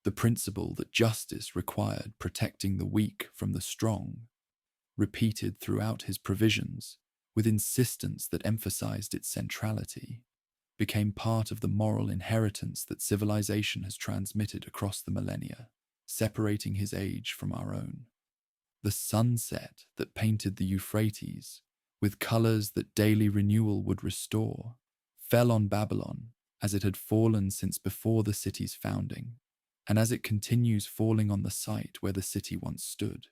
The principle that justice required protecting the weak from the strong, repeated throughout his provisions with insistence that emphasized its centrality, became part of the moral inheritance that civilization has transmitted across the millennia, separating his age from our own. The sunset that painted the Euphrates, with colors that daily renewal would restore, fell on Babylon as it had fallen since before the city's founding, and as it continues falling on the site where the city once stood.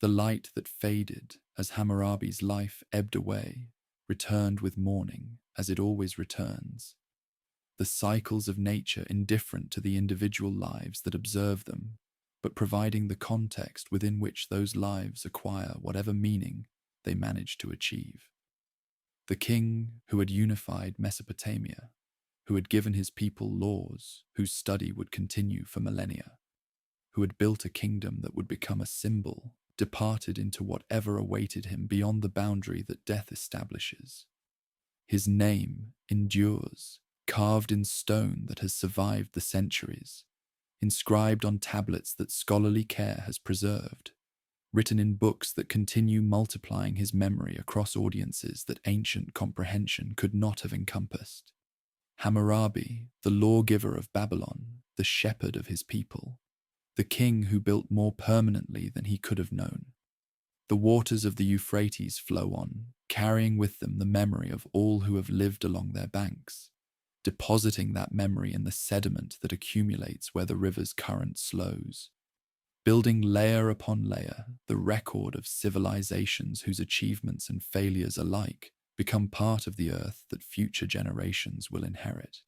The light that faded as Hammurabi's life ebbed away returned with morning, as it always returns. The cycles of nature indifferent to the individual lives that observe them, but providing the context within which those lives acquire whatever meaning they manage to achieve. The king who had unified Mesopotamia, who had given his people laws whose study would continue for millennia, who had built a kingdom that would become a symbol, departed into whatever awaited him beyond the boundary that death establishes. His name endures, carved in stone that has survived the centuries, inscribed on tablets that scholarly care has preserved, written in books that continue multiplying his memory across audiences that ancient comprehension could not have encompassed. Hammurabi, the lawgiver of Babylon, the shepherd of his people, the king who built more permanently than he could have known. The waters of the Euphrates flow on, carrying with them the memory of all who have lived along their banks, depositing that memory in the sediment that accumulates where the river's current slows. building layer upon layer, the record of civilizations whose achievements and failures alike become part of the earth that future generations will inherit.